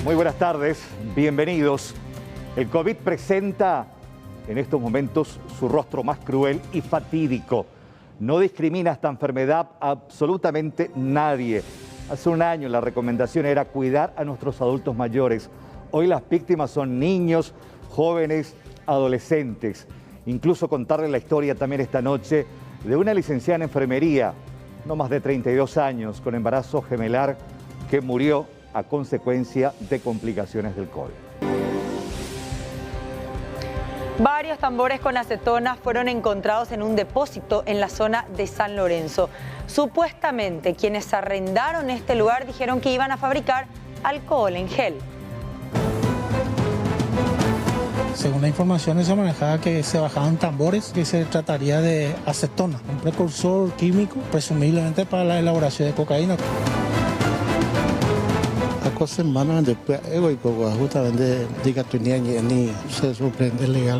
Muy buenas tardes, bienvenidos. El COVID presenta en estos momentos su rostro más cruel y fatídico. No discrimina esta enfermedad a absolutamente nadie. Hace un año la recomendación era cuidar a nuestros adultos mayores. Hoy las víctimas son niños, jóvenes, adolescentes. Incluso contarles la historia también esta noche de una licenciada en enfermería, no más de 32 años, con embarazo gemelar, que murió a consecuencia de complicaciones del COVID. Varios tambores con acetona fueron encontrados en un depósito en la zona de San Lorenzo. Supuestamente quienes arrendaron este lugar dijeron que iban a fabricar alcohol en gel. Según la información se manejaba que se bajaban tambores que se trataría de acetona, un precursor químico presumiblemente para la elaboración de cocaína. Semanas después, justamente se sorprende legal.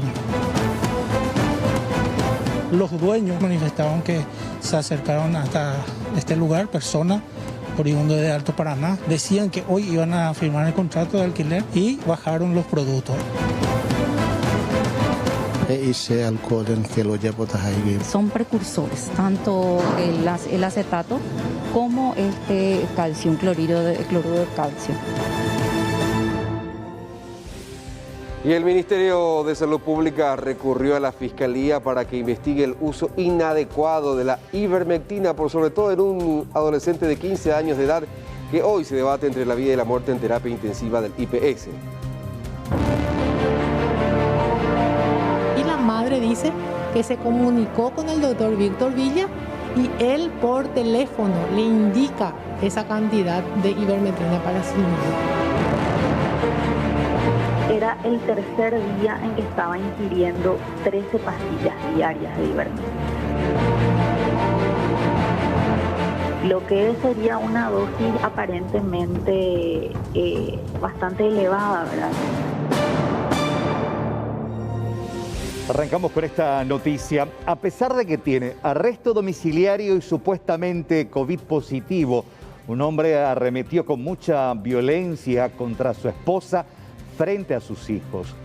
Los dueños manifestaban que se acercaron hasta este lugar, personas oriundas de Alto Paraná, decían que hoy iban a firmar el contrato de alquiler y bajaron los productos. Ese alcohol en que lo llevo ahí. Son precursores, tanto el acetato como calcio, cloruro de calcio. Y el Ministerio de Salud Pública recurrió a la Fiscalía para que investigue el uso inadecuado de la ivermectina, por sobre todo en un adolescente de 15 años de edad que hoy se debate entre la vida y la muerte en terapia intensiva del IPS. Madre dice que se comunicó con el doctor Víctor Villa y él por teléfono le indica esa cantidad de ivermectina para su niño. Era el tercer día en que estaba ingiriendo 13 pastillas diarias de ivermectina. Lo que sería una dosis aparentemente bastante elevada, ¿verdad? Arrancamos con esta noticia. A pesar de que tiene arresto domiciliario y supuestamente COVID positivo, un hombre arremetió con mucha violencia contra su esposa frente a sus hijos.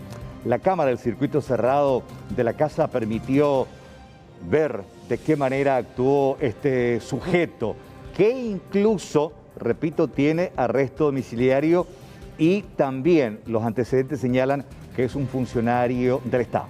La cámara del circuito cerrado de la casa permitió ver de qué manera actuó este sujeto, que incluso, repito, tiene arresto domiciliario y también los antecedentes señalan que es un funcionario del Estado.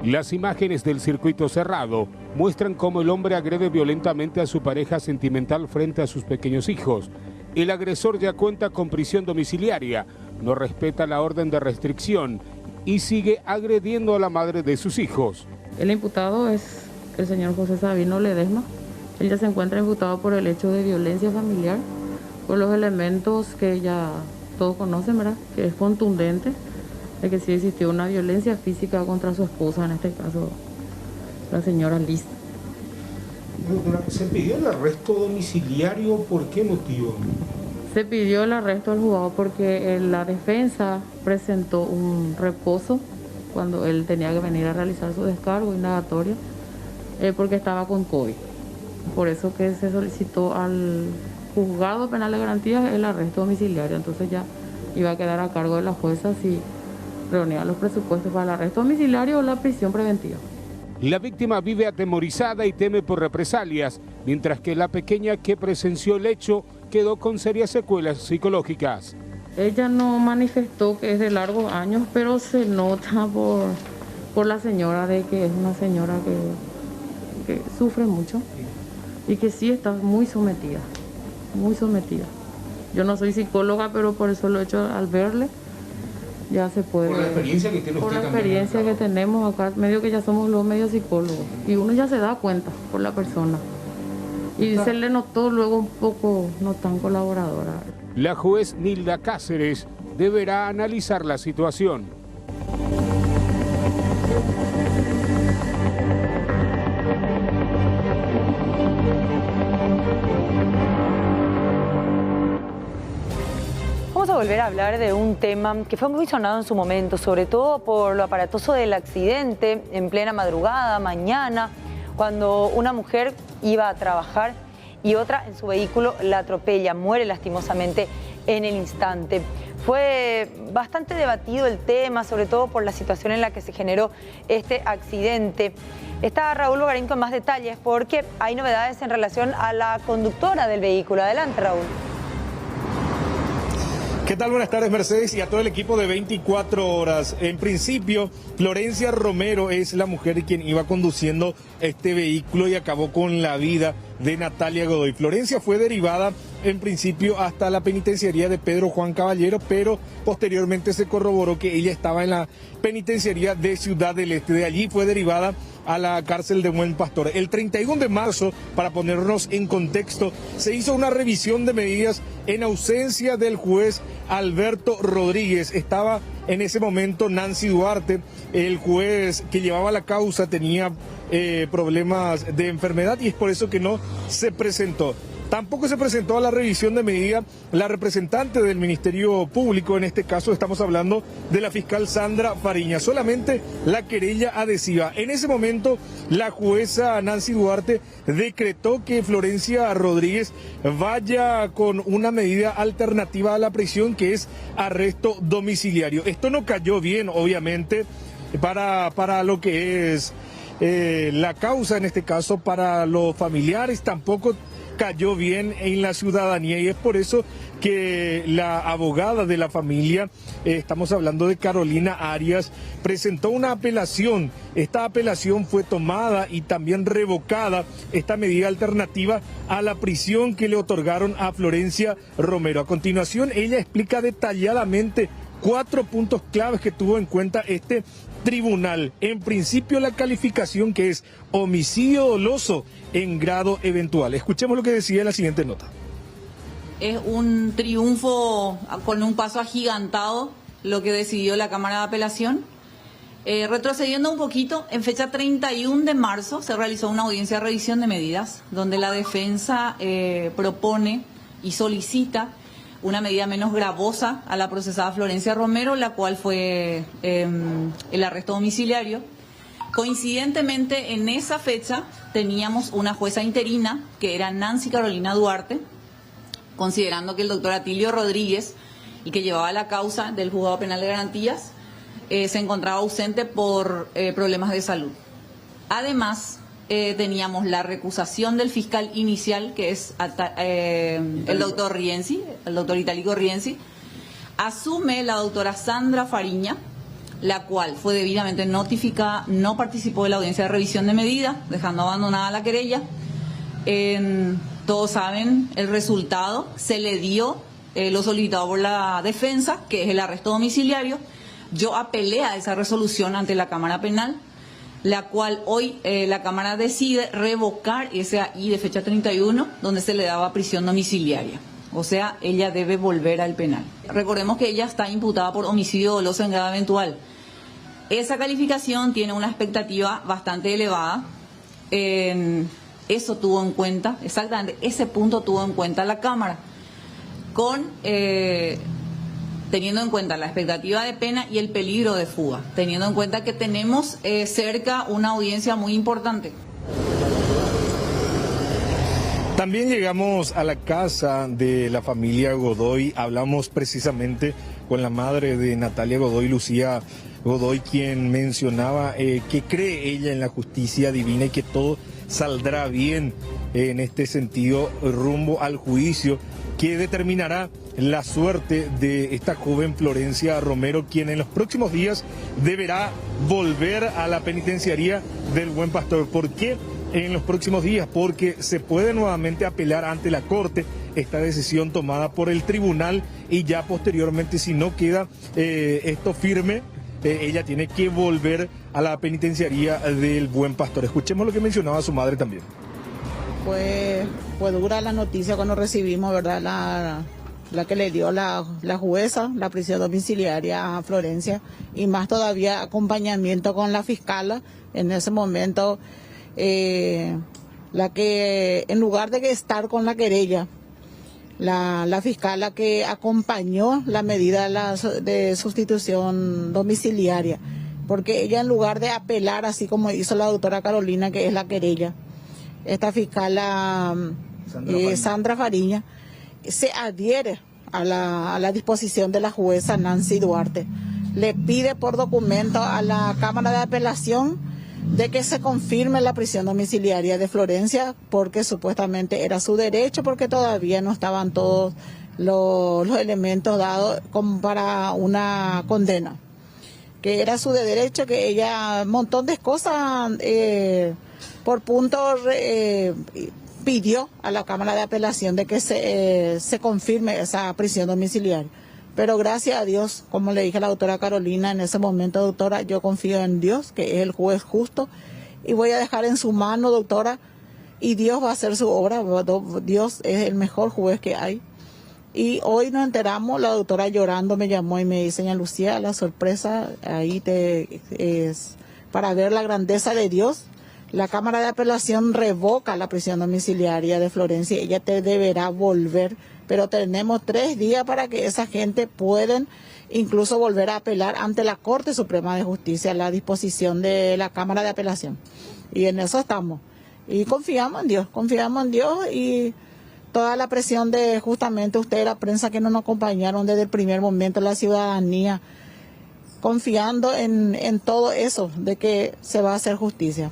Las imágenes del circuito cerrado muestran cómo el hombre agrede violentamente a su pareja sentimental frente a sus pequeños hijos. El agresor ya cuenta con prisión domiciliaria, no respeta la orden de restricción y sigue agrediendo a la madre de sus hijos. El imputado es el señor José Sabino Ledesma. Él ya se encuentra imputado por el hecho de violencia familiar, por los elementos que ya todos conocen, ¿verdad? Que es contundente de que sí existió una violencia física contra su esposa, en este caso la señora Liz. ¿Se pidió el arresto domiciliario? ¿Por qué motivo? Se pidió el arresto al juzgado porque la defensa presentó un reposo cuando él tenía que venir a realizar su descargo indagatorio porque estaba con COVID. Por eso que se solicitó al juzgado penal de garantías el arresto domiciliario. Entonces ya iba a quedar a cargo de la jueza si reunía los presupuestos para el arresto domiciliario o la prisión preventiva. La víctima vive atemorizada y teme por represalias, mientras que la pequeña que presenció el hecho quedó con serias secuelas psicológicas. Ella no manifestó que es de largos años, pero se nota por la señora de que es una señora que sufre mucho y que sí está muy sometida, muy sometida. Yo no soy psicóloga, pero por eso lo he hecho al verle. Ya se puede. Por la experiencia que tiene usted. Por la experiencia que tenemos acá, medio que ya somos los medios psicólogos. Y uno ya se da cuenta por la persona. Y se le notó luego un poco no tan colaboradora. La juez Nilda Cáceres deberá analizar la situación. Vamos a volver a hablar de un tema que fue muy sonado en su momento, sobre todo por lo aparatoso del accidente en plena madrugada, mañana, cuando una mujer iba a trabajar y otra en su vehículo la atropella, muere lastimosamente en el instante. Fue bastante debatido el tema, sobre todo por la situación en la que se generó este accidente. Está Raúl Bogarín con más detalles porque hay novedades en relación a la conductora del vehículo. Adelante, Raúl. ¿Qué tal? Buenas tardes, Mercedes, y a todo el equipo de 24 horas. En principio, Florencia Romero es la mujer quien iba conduciendo este vehículo y acabó con la vida de Natalia Godoy. Florencia fue derivada en principio hasta la penitenciaría de Pedro Juan Caballero, pero posteriormente se corroboró que ella estaba en la penitenciaría de Ciudad del Este. De allí fue derivada a la cárcel de Buen Pastor. El 31 de marzo, para ponernos en contexto, se hizo una revisión de medidas en ausencia del juez Alberto Rodríguez. Estaba en ese momento Nancy Duarte, el juez que llevaba la causa tenía problemas de enfermedad y es por eso que no se presentó. Tampoco se presentó a la revisión de medida la representante del Ministerio Público, en este caso estamos hablando de la fiscal Sandra Fariña, solamente la querella adhesiva. En ese momento la jueza Nancy Duarte decretó que Florencia Rodríguez vaya con una medida alternativa a la prisión, que es arresto domiciliario. Esto no cayó bien, obviamente, para lo que es la causa, en este caso para los familiares, tampoco cayó bien en la ciudadanía, y es por eso que la abogada de la familia, estamos hablando de Carolina Arias, presentó una apelación. Esta apelación fue tomada y también revocada, esta medida alternativa a la prisión que le otorgaron a Florencia Romero. A continuación, ella explica detalladamente 4 puntos claves que tuvo en cuenta este tribunal. En principio, la calificación, que es homicidio doloso en grado eventual. Escuchemos lo que decía en la siguiente nota. Es un triunfo con un paso agigantado lo que decidió la Cámara de Apelación. Retrocediendo un poquito, en fecha 31 de marzo se realizó una audiencia de revisión de medidas donde la defensa propone y solicita una medida menos gravosa a la procesada Florencia Romero, la cual fue el arresto domiciliario. Coincidentemente, en esa fecha teníamos una jueza interina, que era Nancy Carolina Duarte, considerando que el doctor Atilio Rodríguez, el que llevaba la causa del Juzgado Penal de Garantías, se encontraba ausente por problemas de salud. Además, teníamos la recusación del fiscal inicial, que es el doctor Rienzi, el doctor Itálico Rienzi. Asume la doctora Sandra Fariña, la cual fue debidamente notificada, no participó de la audiencia de revisión de medida, dejando abandonada la querella. Todos saben el resultado, se le dio lo solicitado por la defensa, que es el arresto domiciliario. Yo apelé a esa resolución ante la Cámara Penal, la cual hoy la Cámara decide revocar ese ahí de fecha 31, donde se le daba prisión domiciliaria. O sea, ella debe volver al penal. Recordemos que ella está imputada por homicidio doloso en grado eventual. Esa calificación tiene una expectativa bastante elevada. Eso tuvo en cuenta, exactamente, ese punto tuvo en cuenta la Cámara, teniendo en cuenta la expectativa de pena y el peligro de fuga, teniendo en cuenta que tenemos cerca una audiencia muy importante. También llegamos a la casa de la familia Godoy, hablamos precisamente con la madre de Natalia Godoy, Lucía Godoy, quien mencionaba que cree ella en la justicia divina y que todo saldrá bien en este sentido rumbo al juicio que determinará la suerte de esta joven Florencia Romero, quien en los próximos días deberá volver a la penitenciaría del Buen Pastor. ¿Por qué en los próximos días? Porque se puede nuevamente apelar ante la Corte esta decisión tomada por el tribunal, y ya posteriormente, si no queda esto firme, ella tiene que volver a la penitenciaría del Buen Pastor. Escuchemos lo que mencionaba su madre también. Fue dura la noticia cuando recibimos, ¿verdad? La que le dio la jueza, la prisión domiciliaria a Florencia, y más todavía acompañamiento con la fiscala. En ese momento, la que en lugar de estar con la querella, la fiscala que acompañó la medida de sustitución domiciliaria, porque ella, en lugar de apelar, así como hizo la doctora Carolina, que es la querella, esta fiscala Sandra Fariña se adhiere a la disposición de la jueza Nancy Duarte. Le pide por documento a la Cámara de Apelación de que se confirme la prisión domiciliaria de Florencia, porque supuestamente era su derecho, porque todavía no estaban todos los elementos dados como para una condena, que era su derecho, que ella, un montón de cosas por puntos pidió a la Cámara de Apelación de que se confirme esa prisión domiciliaria. Pero gracias a Dios, como le dije a la doctora Carolina en ese momento, doctora, yo confío en Dios, que es el juez justo, y voy a dejar en su mano, doctora, y Dios va a hacer su obra. Dios es el mejor juez que hay. Y hoy nos enteramos, la doctora llorando me llamó y me dice: señora Lucía, la sorpresa ahí es para ver la grandeza de Dios. La Cámara de Apelación revoca la prisión domiciliaria de Florencia. Ella te deberá volver, pero tenemos 3 días para que esa gente puedan incluso volver a apelar ante la Corte Suprema de Justicia la disposición de la Cámara de Apelación. Y en eso estamos. Y confiamos en Dios y toda la presión de justamente ustedes, la prensa, que nos acompañaron desde el primer momento, la ciudadanía, confiando en todo eso, de que se va a hacer justicia.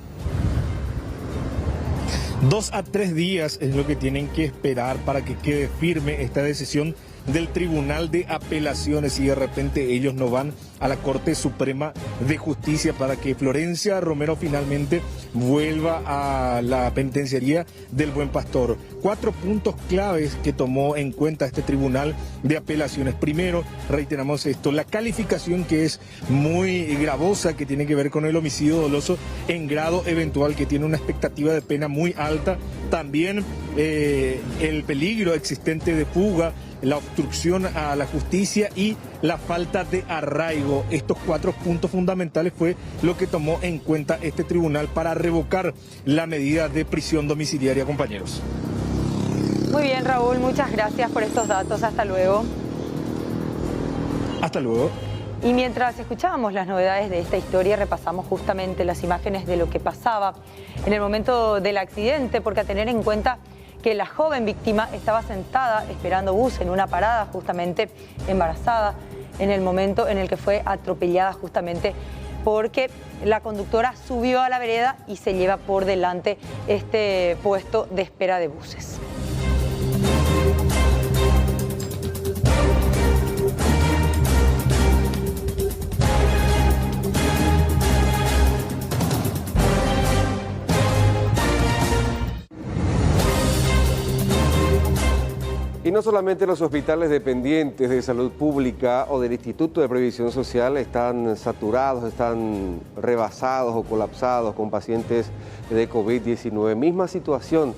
2 a 3 días es lo que tienen que esperar para que quede firme esta decisión del Tribunal de Apelaciones, y de repente ellos no van a la Corte Suprema de Justicia para que Florencia Romero finalmente vuelva a la penitenciaría del Buen Pastor. 4 puntos claves que tomó en cuenta este Tribunal de Apelaciones. Primero, reiteramos esto, la calificación, que es muy gravosa, que tiene que ver con el homicidio doloso en grado eventual, que tiene una expectativa de pena muy alta. También el peligro existente de fuga, la obstrucción a la justicia y la falta de arraigo. Estos 4 puntos fundamentales fue lo que tomó en cuenta este tribunal para revocar la medida de prisión domiciliaria, compañeros. Muy bien, Raúl, muchas gracias por estos datos. Hasta luego. Hasta luego. Y mientras escuchábamos las novedades de esta historia, repasamos justamente las imágenes de lo que pasaba en el momento del accidente, porque a tener en cuenta que la joven víctima estaba sentada esperando bus en una parada, justamente embarazada, en el momento en el que fue atropellada, justamente porque la conductora subió a la vereda y se lleva por delante este puesto de espera de buses. Y no solamente los hospitales dependientes de salud pública o del Instituto de Previsión Social están saturados, están rebasados o colapsados con pacientes de COVID-19. Misma situación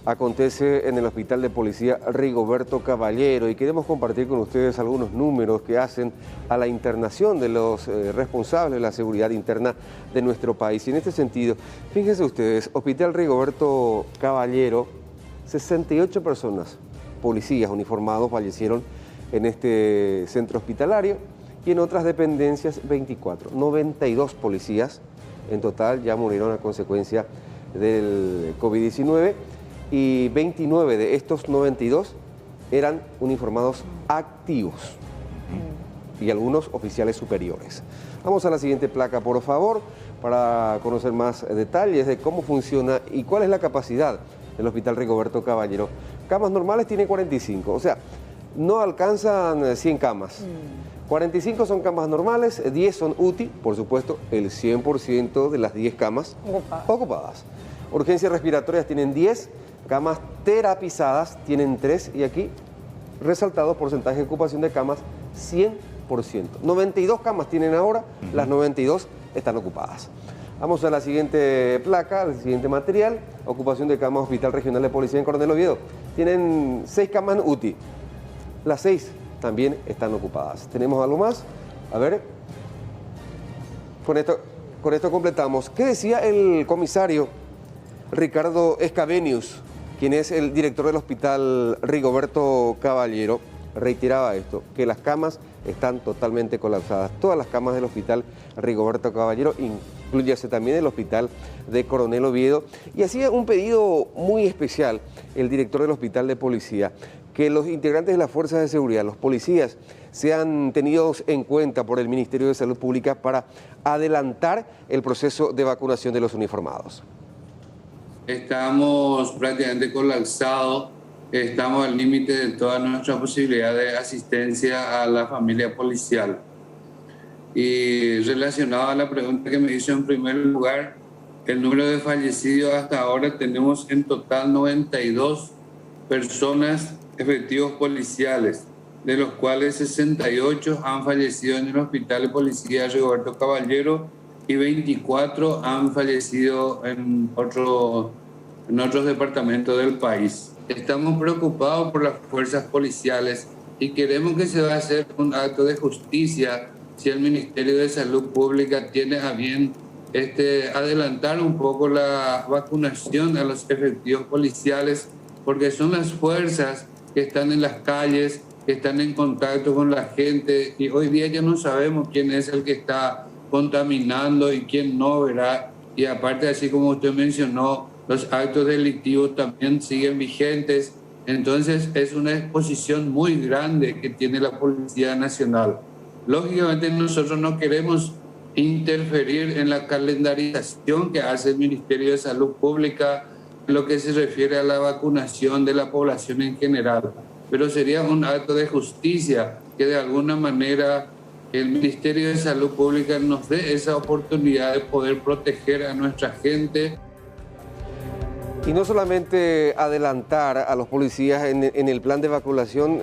acontece en el Hospital de Policía Rigoberto Caballero, y queremos compartir con ustedes algunos números que hacen a la internación de los responsables de la seguridad interna de nuestro país. Y en este sentido, fíjense ustedes, Hospital Rigoberto Caballero, 68 personas, policías uniformados, fallecieron en este centro hospitalario, y en otras dependencias 24. 92 policías en total ya murieron a consecuencia del COVID-19, y 29 de estos 92 eran uniformados activos y algunos oficiales superiores. Vamos a la siguiente placa, por favor, para conocer más detalles de cómo funciona y cuál es la capacidad del Hospital Rigoberto Caballero. Camas normales tiene 45, o sea, no alcanzan 100 camas. 45 son camas normales, 10 son UTI, por supuesto, el 100% de las 10 camas ocupadas. Urgencias respiratorias tienen 10, camas terapizadas tienen 3, y aquí resaltado porcentaje de ocupación de camas 100%. 92 camas tienen ahora, las 92 están ocupadas. Vamos a la siguiente placa, al siguiente material. Ocupación de camas Hospital Regional de Policía en Coronel Oviedo. Tienen 6 camas en UTI. Las 6 también están ocupadas. ¿Tenemos algo más? A ver. Con esto completamos. ¿Qué decía el comisario Ricardo Escavenius, quien es el director del hospital Rigoberto Caballero, reiteraba esto, que las camas están totalmente colapsadas. Todas las camas del hospital Rigoberto Caballero, incluyase también el hospital de Coronel Oviedo. Y hacía un pedido muy especial el director del hospital de policía, que los integrantes de las fuerzas de seguridad, los policías, sean tenidos en cuenta por el Ministerio de Salud Pública para adelantar el proceso de vacunación de los uniformados. Estamos prácticamente colapsados, estamos al límite de toda nuestra posibilidad de asistencia a la familia policial. Y relacionado a la pregunta que me hizo en primer lugar, el número de fallecidos hasta ahora tenemos en total 92 personas efectivos policiales, de los cuales 68 han fallecido en el Hospital de Policía Rigoberto Caballero y 24 han fallecido en otros departamentos del país. Estamos preocupados por las fuerzas policiales y queremos que se va a hacer un acto de justicia si el Ministerio de Salud Pública tiene a bien adelantar un poco la vacunación a los efectivos policiales, porque son las fuerzas que están en las calles, que están en contacto con la gente, y hoy día ya no sabemos quién es el que está contaminando y quién no, ¿verdad? Y aparte, así como usted mencionó, los actos delictivos también siguen vigentes. Entonces es una exposición muy grande que tiene la Policía Nacional. Lógicamente nosotros no queremos interferir en la calendarización que hace el Ministerio de Salud Pública en lo que se refiere a la vacunación de la población en general, pero sería un acto de justicia que de alguna manera el Ministerio de Salud Pública nos dé esa oportunidad de poder proteger a nuestra gente. Y no solamente adelantar a los policías en el plan de vacunación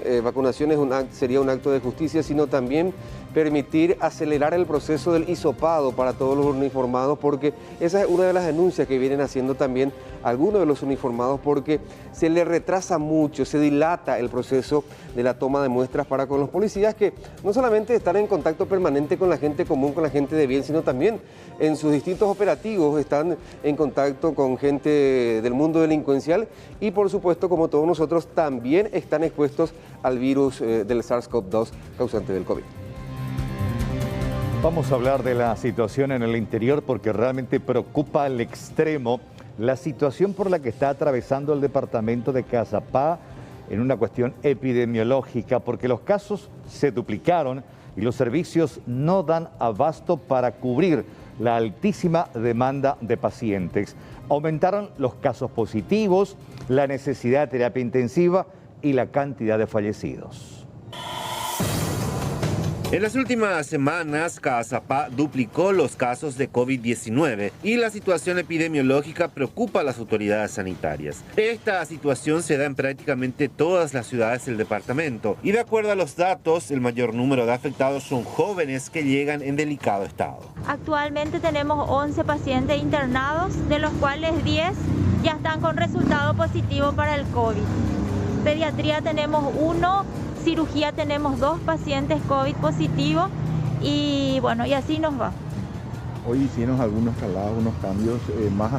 sería un acto de justicia, sino también permitir acelerar el proceso del hisopado para todos los uniformados, porque esa es una de las denuncias que vienen haciendo también algunos de los uniformados, porque se le retrasa mucho, se dilata el proceso de la toma de muestras para con los policías, que no solamente están en contacto permanente con la gente común, con la gente de bien, sino también en sus distintos operativos están en contacto con gente del mundo delincuencial y, por supuesto, como todos nosotros, también están expuestos al virus del SARS-CoV-2 causante del COVID. Vamos a hablar de la situación en el interior porque realmente preocupa al extremo la situación por la que está atravesando el departamento de Caazapá en una cuestión epidemiológica, porque los casos se duplicaron y los servicios no dan abasto para cubrir la altísima demanda de pacientes. Aumentaron los casos positivos, la necesidad de terapia intensiva y la cantidad de fallecidos. En las últimas semanas, Caazapá duplicó los casos de COVID-19 y la situación epidemiológica preocupa a las autoridades sanitarias. Esta situación se da en prácticamente todas las ciudades del departamento y, de acuerdo a los datos, el mayor número de afectados son jóvenes que llegan en delicado estado. Actualmente tenemos 11 pacientes internados, de los cuales 10 ya están con resultado positivo para el COVID. Pediatría tenemos 1, cirugía tenemos 2 pacientes COVID positivos y bueno, y así nos va. Hoy hicieron algunos traslados, unos cambios, más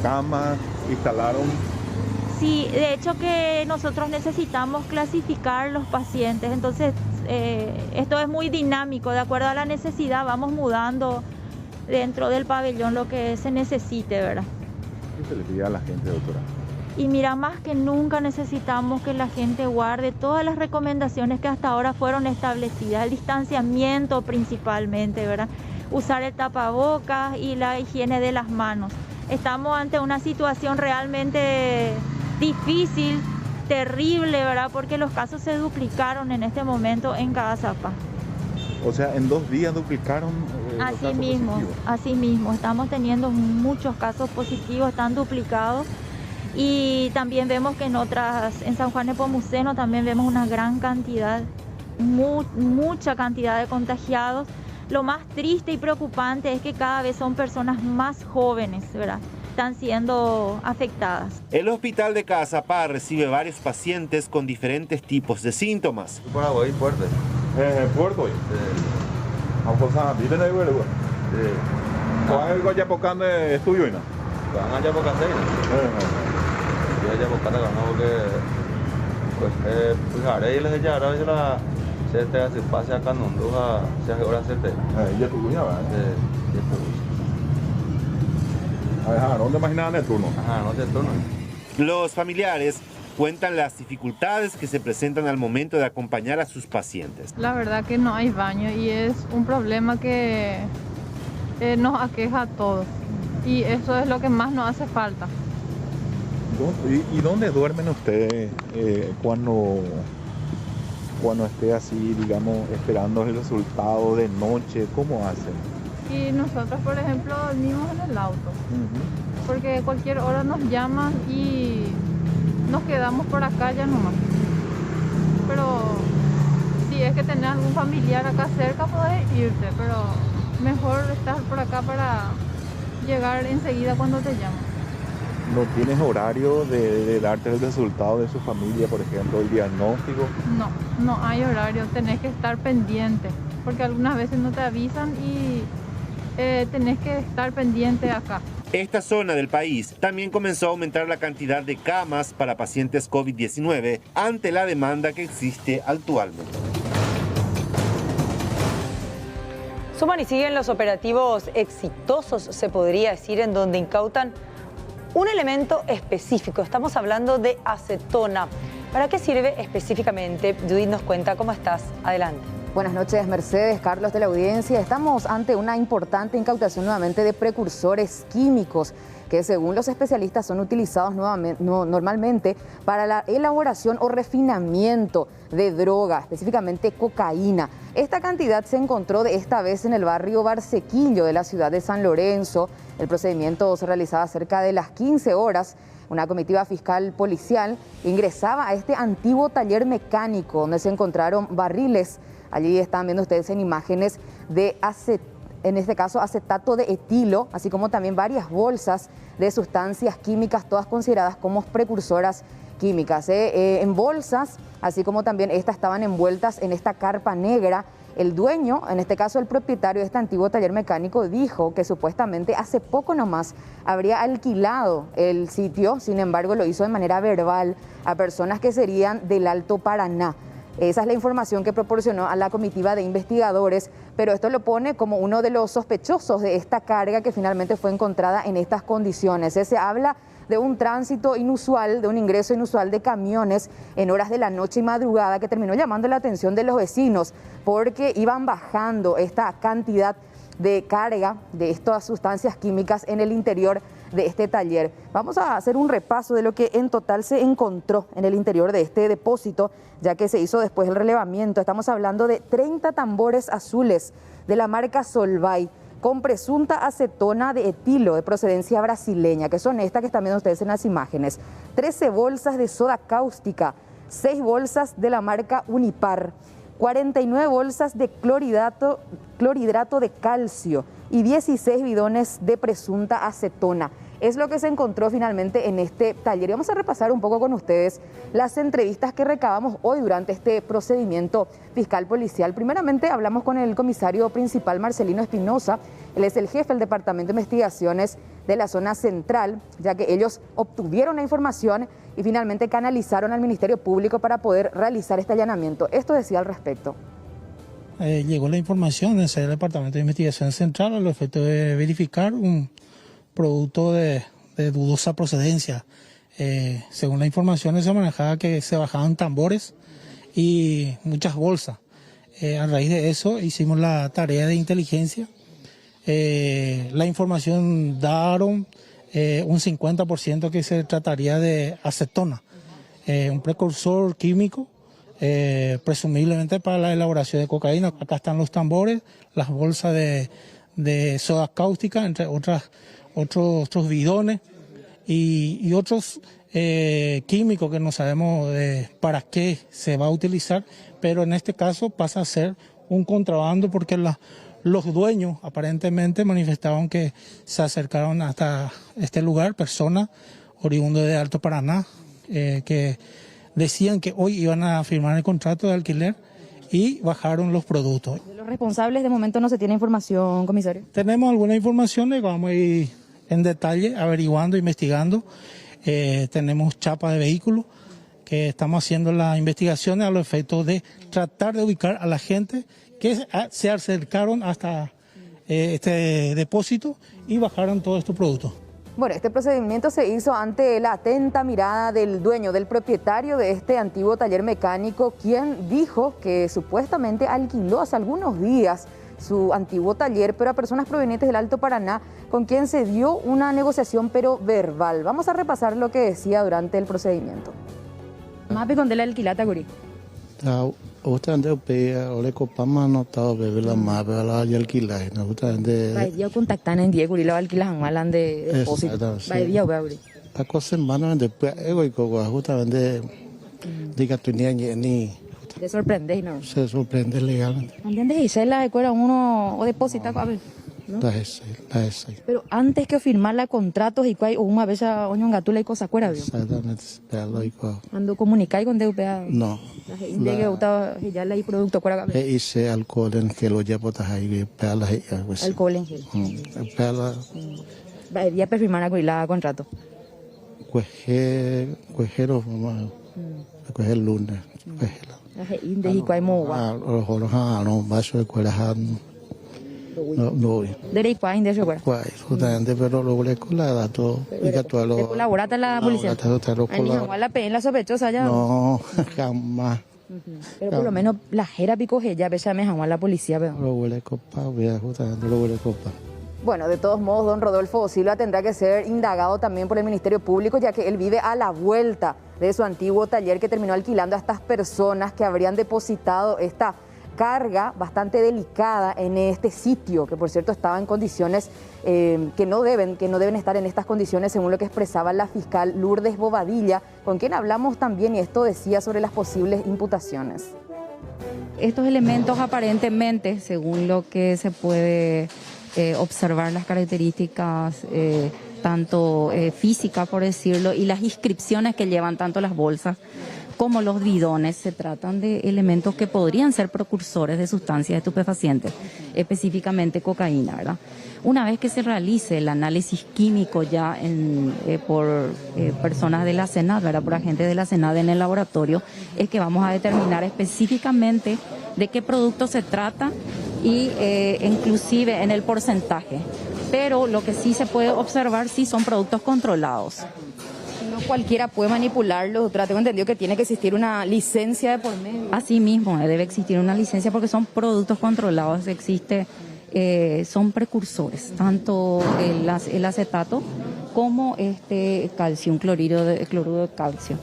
camas, instalaron. Sí, de hecho que nosotros necesitamos clasificar los pacientes, entonces esto es muy dinámico, de acuerdo a la necesidad vamos mudando dentro del pabellón lo que se necesite, ¿verdad? ¿Qué se le pide a la gente, doctora? Y mira, más que nunca necesitamos que la gente guarde todas las recomendaciones que hasta ahora fueron establecidas, el distanciamiento principalmente, ¿verdad? Usar el tapabocas y la higiene de las manos. Estamos ante una situación realmente difícil, terrible, ¿verdad? Porque los casos se duplicaron en este momento en Caazapá. O sea, en 2 días duplicaron los casos positivos. Así mismo, estamos teniendo muchos casos positivos, están duplicados. Y también vemos que en San Juan Nepomuceno también vemos una gran cantidad, mucha cantidad de contagiados. Lo más triste y preocupante es que cada vez son personas más jóvenes, ¿verdad? Están siendo afectadas. El hospital de Caazapá recibe varios pacientes con diferentes tipos de síntomas. Paraguay fuerte. Fuerte hoy. Vamos a ver, viene de vuelo. ¿Cuál es el Guayapocán de estudio? ella buscar la gana porque pues haré y les ya ahora la se te hace pase acá no duda se hace ahora se te ya tu cuña va ajá no te imaginas de turno ajá no te turno. Los familiares cuentan las dificultades que se presentan al momento de acompañar a sus pacientes. La verdad que no hay baño y es un problema que nos aqueja a todos y eso es lo que más nos hace falta. ¿Y dónde duermen ustedes cuando esté así, digamos, esperando el resultado de noche? ¿Cómo hacen? Y nosotros, por ejemplo, dormimos en el auto, porque cualquier hora nos llaman y nos quedamos por acá ya nomás. Pero si es que tenés algún familiar acá cerca, podés irte, pero mejor estar por acá para llegar enseguida cuando te llaman. ¿No tienes horario de darte el resultado de su familia, por ejemplo, el diagnóstico? No hay horario, tenés que estar pendiente, porque algunas veces no te avisan y tenés que estar pendiente acá. Esta zona del país también comenzó a aumentar la cantidad de camas para pacientes COVID-19 ante la demanda que existe actualmente. Suman y siguen los operativos exitosos, se podría decir, en donde incautan un elemento específico. Estamos hablando de acetona. ¿Para qué sirve específicamente? Judith nos cuenta. ¿Cómo estás? Adelante. Buenas noches, Mercedes, Carlos de la audiencia. Estamos ante una importante incautación nuevamente de precursores químicos que, según los especialistas, son utilizados normalmente para la elaboración o refinamiento de droga, específicamente cocaína. Esta cantidad se encontró de esta vez en el barrio Barsequillo de la ciudad de San Lorenzo. El procedimiento se realizaba cerca de las 15 horas. Una comitiva fiscal policial ingresaba a este antiguo taller mecánico donde se encontraron barriles. Allí están viendo ustedes en imágenes de en este caso acetato de etilo, así como también varias bolsas de sustancias químicas, todas consideradas como precursoras químicas. En bolsas, así como también estas estaban envueltas en esta carpa negra. El dueño, en este caso el propietario de este antiguo taller mecánico, dijo que supuestamente hace poco nomás habría alquilado el sitio, sin embargo lo hizo de manera verbal a personas que serían del Alto Paraná. Esa es la información que proporcionó a la comitiva de investigadores, pero esto lo pone como uno de los sospechosos de esta carga que finalmente fue encontrada en estas condiciones. Se habla de un tránsito inusual, de un ingreso inusual de camiones en horas de la noche y madrugada que terminó llamando la atención de los vecinos porque iban bajando esta cantidad de carga de estas sustancias químicas en el interior de este taller. Vamos a hacer un repaso de lo que en total se encontró en el interior de este depósito, ya que se hizo después el relevamiento. Estamos hablando de 30 tambores azules de la marca Solvay, con presunta acetona de etilo de procedencia brasileña, que son estas que están viendo ustedes en las imágenes. 13 bolsas de soda cáustica, 6 bolsas de la marca Unipar, 49 bolsas de clorhidrato de calcio y 16 bidones de presunta acetona. Es lo que se encontró finalmente en este taller. Y vamos a repasar un poco con ustedes las entrevistas que recabamos hoy durante este procedimiento fiscal policial. Primeramente hablamos con el comisario principal Marcelino Espinosa. Él es el jefe del Departamento de Investigaciones de la zona central, ya que ellos obtuvieron la información y finalmente canalizaron al Ministerio Público para poder realizar este allanamiento. Esto decía al respecto. Llegó la información desde el Departamento de Investigación Central al efecto de verificar un producto de dudosa procedencia. Según la información se manejaba que se bajaban tambores y muchas bolsas. A raíz de eso hicimos la tarea de inteligencia. La información daron un 50% que se trataría de acetona, un precursor químico, presumiblemente para la elaboración de cocaína. Acá están los tambores, las bolsas de soda cáustica, entre otros bidones y otros químicos que no sabemos para qué se va a utilizar, pero en este caso pasa a ser un contrabando porque los dueños aparentemente manifestaban que se acercaron hasta este lugar, personas oriundas de Alto Paraná, que decían que hoy iban a firmar el contrato de alquiler y bajaron los productos. ¿De los responsables de momento no se tiene información, comisario? Tenemos alguna información, vamos a ir en detalle averiguando, investigando. tenemos chapa de vehículo, que estamos haciendo las investigaciones a los efectos de tratar de ubicar a la gente que se acercaron hasta este depósito y bajaron todos estos productos. Bueno, este procedimiento se hizo ante la atenta mirada del dueño, del propietario de este antiguo taller mecánico, quien dijo que supuestamente alquiló hace algunos días su antiguo taller, pero a personas provenientes del Alto Paraná, con quien se dio una negociación pero verbal. Vamos a repasar lo que decía durante el procedimiento. Mapi con la alquilata, Guri. Justamente ole copama anotado bebe la mape a la alquilar, no justamente. Vaya contactan en Diego y lo alquilan malan de depósito. Vaya Guri. La cosa semana después ego y cogo justamente diga tu niña ni. Te sorprende, ¿no? Se sorprende legalmente. ¿Entiendes? Y se la escuela uno o deposita a ver. ¿No? La ese. Pero antes que firmar la contratos y cuál una vez a oñongatula y cosa cuera, ¿vio? Exactamente, pero igual. Ando comunicar con DUPA. No. Llegué a ya le producto cuera. Hice alcohol en gel o ya botas ahí pela pues. Alcohol en gel. Pela. Ya firmar la contrato. Cuejero, cuejer lunes. Inde y cuál moa. No, vaso de cuera. No. Dere cuál inde se cuera. Cuál, justamente, pero luego le colada todo. Y que todo lo. ¿Colaboraste la policía? ¿Igual la pena la sospechosa ya? No, jamás. Pero por lo menos la jera picoje ya ves a me jamás la policía, veo. Lo huele copa, justamente lo huele copa. Bueno, de todos modos, don Rodolfo Silva tendrá que ser indagado también por el Ministerio Público, ya que él vive a la vuelta de su antiguo taller que terminó alquilando a estas personas que habrían depositado esta carga bastante delicada en este sitio, que por cierto estaba en condiciones que no deben estar en estas condiciones, según lo que expresaba la fiscal Lourdes Bobadilla, con quien hablamos también, y esto decía sobre las posibles imputaciones. Estos elementos aparentemente, según lo que se puede observar las características tanto físicas, por decirlo, y las inscripciones que llevan tanto las bolsas como los bidones, se tratan de elementos que podrían ser precursores de sustancias estupefacientes, específicamente cocaína, ¿verdad? Una vez que se realice el análisis químico ya por personas de la SENAD, ¿verdad? Por agentes de la SENAD en el laboratorio, es que vamos a determinar específicamente de qué producto se trata y inclusive en el porcentaje. Pero lo que sí se puede observar sí son productos controlados. No cualquiera puede manipularlo, tengo entendido que tiene que existir una licencia de por medio. Así mismo, debe existir una licencia porque son productos controlados, son precursores, tanto el acetato como calcio, cloruro de calcio.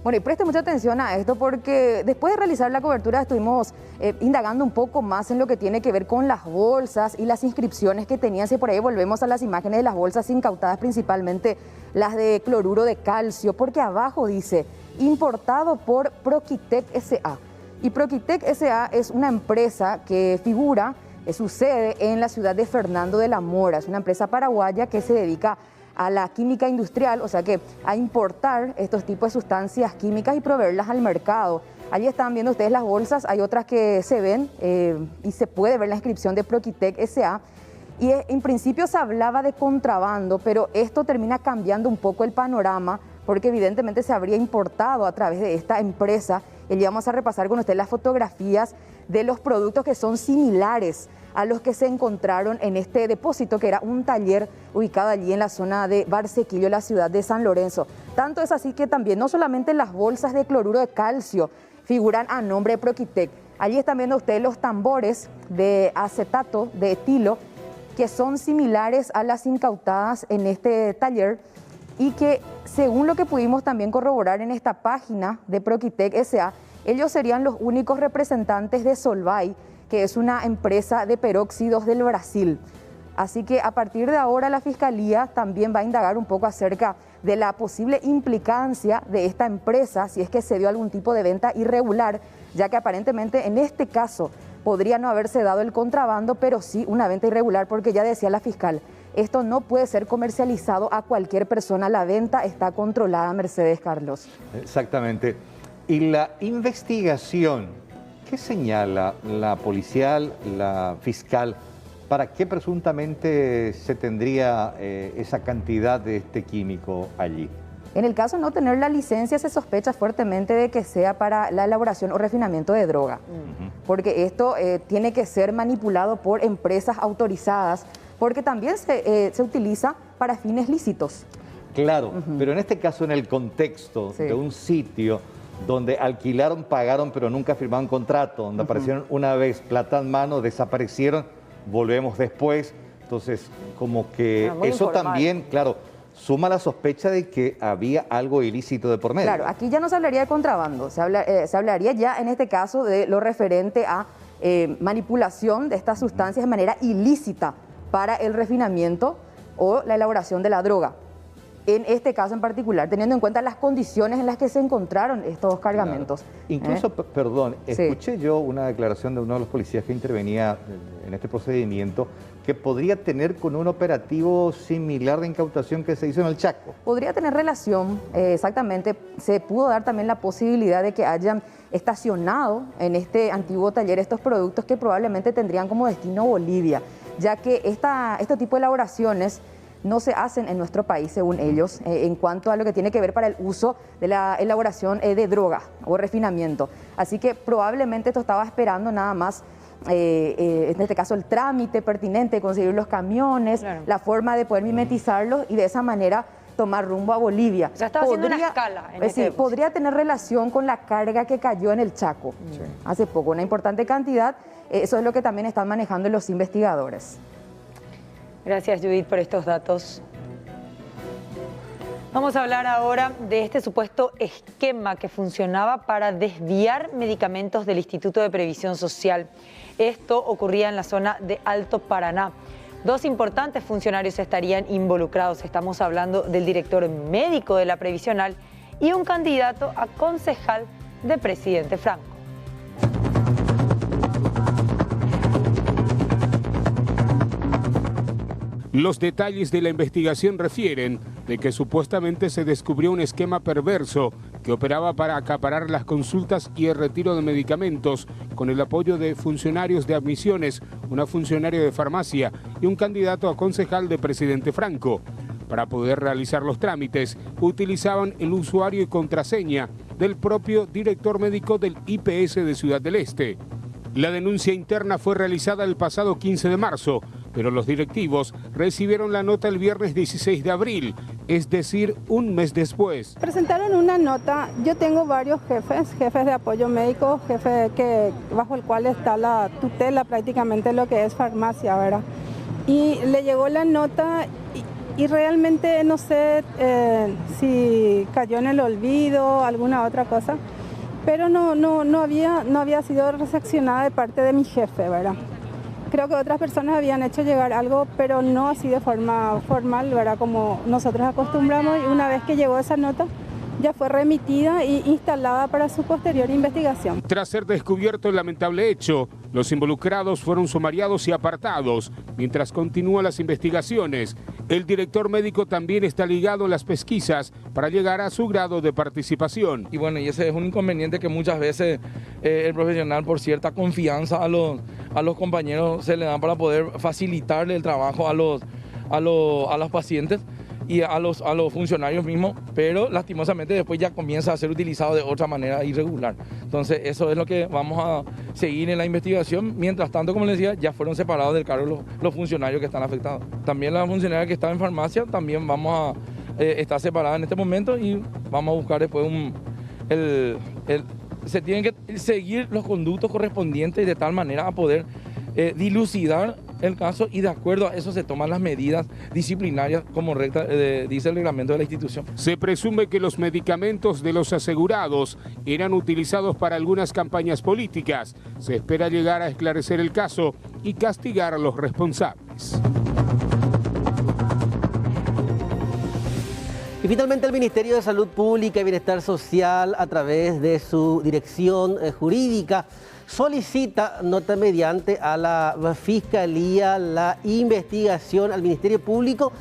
Bueno, y preste mucha atención a esto porque después de realizar la cobertura estuvimos indagando un poco más en lo que tiene que ver con las bolsas y las inscripciones que tenían. Si por ahí volvemos a las imágenes de las bolsas incautadas, principalmente las de cloruro de calcio, porque abajo dice importado por Proquitec S.A. Y Proquitec S.A. es una empresa que figura, su sede en la ciudad de Fernando de la Mora. Es una empresa paraguaya que se dedica a la química industrial, o sea que a importar estos tipos de sustancias químicas y proveerlas al mercado. Allí están viendo ustedes las bolsas, hay otras que se ven y se puede ver la inscripción de Proquitec S.A. Y en principio se hablaba de contrabando, pero esto termina cambiando un poco el panorama porque evidentemente se habría importado a través de esta empresa. Y vamos a repasar con ustedes las fotografías de los productos que son similares a los que se encontraron en este depósito, que era un taller ubicado allí en la zona de Barsequillo, la ciudad de San Lorenzo. Tanto es así que también no solamente las bolsas de cloruro de calcio figuran a nombre de Proquitec. Allí están viendo ustedes los tambores de acetato de etilo, que son similares a las incautadas en este taller y que, según lo que pudimos también corroborar en esta página de Proquitec S.A., ellos serían los únicos representantes de Solvay, que es una empresa de peróxidos del Brasil. Así que a partir de ahora la Fiscalía también va a indagar un poco acerca de la posible implicancia de esta empresa si es que se dio algún tipo de venta irregular, ya que aparentemente en este caso podría no haberse dado el contrabando, pero sí una venta irregular, porque ya decía la fiscal, esto no puede ser comercializado a cualquier persona, la venta está controlada, Mercedes, Carlos. Exactamente. Y la investigación, ¿qué señala la policial, la fiscal? ¿Para qué presuntamente se tendría esa cantidad de este químico allí? En el caso de no tener la licencia, se sospecha fuertemente de que sea para la elaboración o refinamiento de droga, porque esto tiene que ser manipulado por empresas autorizadas, porque también se utiliza para fines lícitos. Claro, pero en este caso, en el contexto de un sitio donde alquilaron, pagaron, pero nunca firmaron contrato, donde aparecieron una vez, plata en mano, desaparecieron, volvemos después. Entonces, como que eso informal. También, claro, suma la sospecha de que había algo ilícito de por medio. Claro, aquí ya no se hablaría de contrabando, se hablaría ya en este caso de lo referente a manipulación de estas sustancias de manera ilícita para el refinamiento o la elaboración de la droga. En este caso en particular, teniendo en cuenta las condiciones en las que se encontraron estos cargamentos. Claro. Incluso, perdón, escuché yo una declaración de uno de los policías que intervenía en este procedimiento, que podría tener con un operativo similar de incautación que se hizo en el Chaco. Podría tener relación, exactamente. Se pudo dar también la posibilidad de que hayan estacionado en este antiguo taller estos productos que probablemente tendrían como destino Bolivia, ya que este tipo de elaboraciones no se hacen en nuestro país, según ellos, en cuanto a lo que tiene que ver para el uso de la elaboración de droga o refinamiento. Así que probablemente esto estaba esperando nada más, en este caso, el trámite pertinente, conseguir los camiones, la forma de poder mimetizarlos y de esa manera tomar rumbo a Bolivia. Ya estaba haciendo una escala. Podría tener relación con la carga que cayó en el Chaco hace poco, una importante cantidad. Eso es lo que también están manejando los investigadores. Gracias, Judith, por estos datos. Vamos a hablar ahora de este supuesto esquema que funcionaba para desviar medicamentos del Instituto de Previsión Social. Esto ocurría en la zona de Alto Paraná. 2 importantes funcionarios estarían involucrados. Estamos hablando del director médico de la Previsional y un candidato a concejal de Presidente Franco. Los detalles de la investigación refieren de que supuestamente se descubrió un esquema perverso que operaba para acaparar las consultas y el retiro de medicamentos con el apoyo de funcionarios de admisiones, una funcionaria de farmacia y un candidato a concejal de Presidente Franco. Para poder realizar los trámites, utilizaban el usuario y contraseña del propio director médico del IPS de Ciudad del Este. La denuncia interna fue realizada el pasado 15 de marzo, pero los directivos recibieron la nota el viernes 16 de abril, es decir, un mes después. Presentaron una nota, yo tengo varios jefes de apoyo médico, bajo el cual está la tutela prácticamente lo que es farmacia, ¿verdad? Y le llegó la nota y realmente no sé si cayó en el olvido, alguna otra cosa, pero no había sido recepcionada de parte de mi jefe, ¿verdad? Creo que otras personas habían hecho llegar algo, pero no así de forma formal, ¿verdad? Como nosotros acostumbramos, y una vez que llegó esa nota, ya fue remitida e instalada para su posterior investigación. Tras ser descubierto el lamentable hecho, los involucrados fueron sumariados y apartados. Mientras continúan las investigaciones, el director médico también está ligado a las pesquisas para llegar a su grado de participación. Y bueno, y ese es un inconveniente que muchas veces el profesional, por cierta confianza a los compañeros, se le dan para poder facilitarle el trabajo a los pacientes y a los funcionarios mismos, pero lastimosamente después ya comienza a ser utilizado de otra manera irregular. Entonces eso es lo que vamos a seguir en la investigación. Mientras tanto, como les decía, ya fueron separados del cargo los funcionarios que están afectados. También la funcionaria que está en farmacia también vamos a estar separada en este momento y vamos a buscar después se tienen que seguir los conductos correspondientes de tal manera a poder dilucidar el caso, y de acuerdo a eso se toman las medidas disciplinarias como dice el reglamento de la institución. Se presume que los medicamentos de los asegurados eran utilizados para algunas campañas políticas. Se espera llegar a esclarecer el caso y castigar a los responsables. Y finalmente el Ministerio de Salud Pública y Bienestar Social, a través de su dirección jurídica, solicita nota mediante a la Fiscalía la investigación al Ministerio Público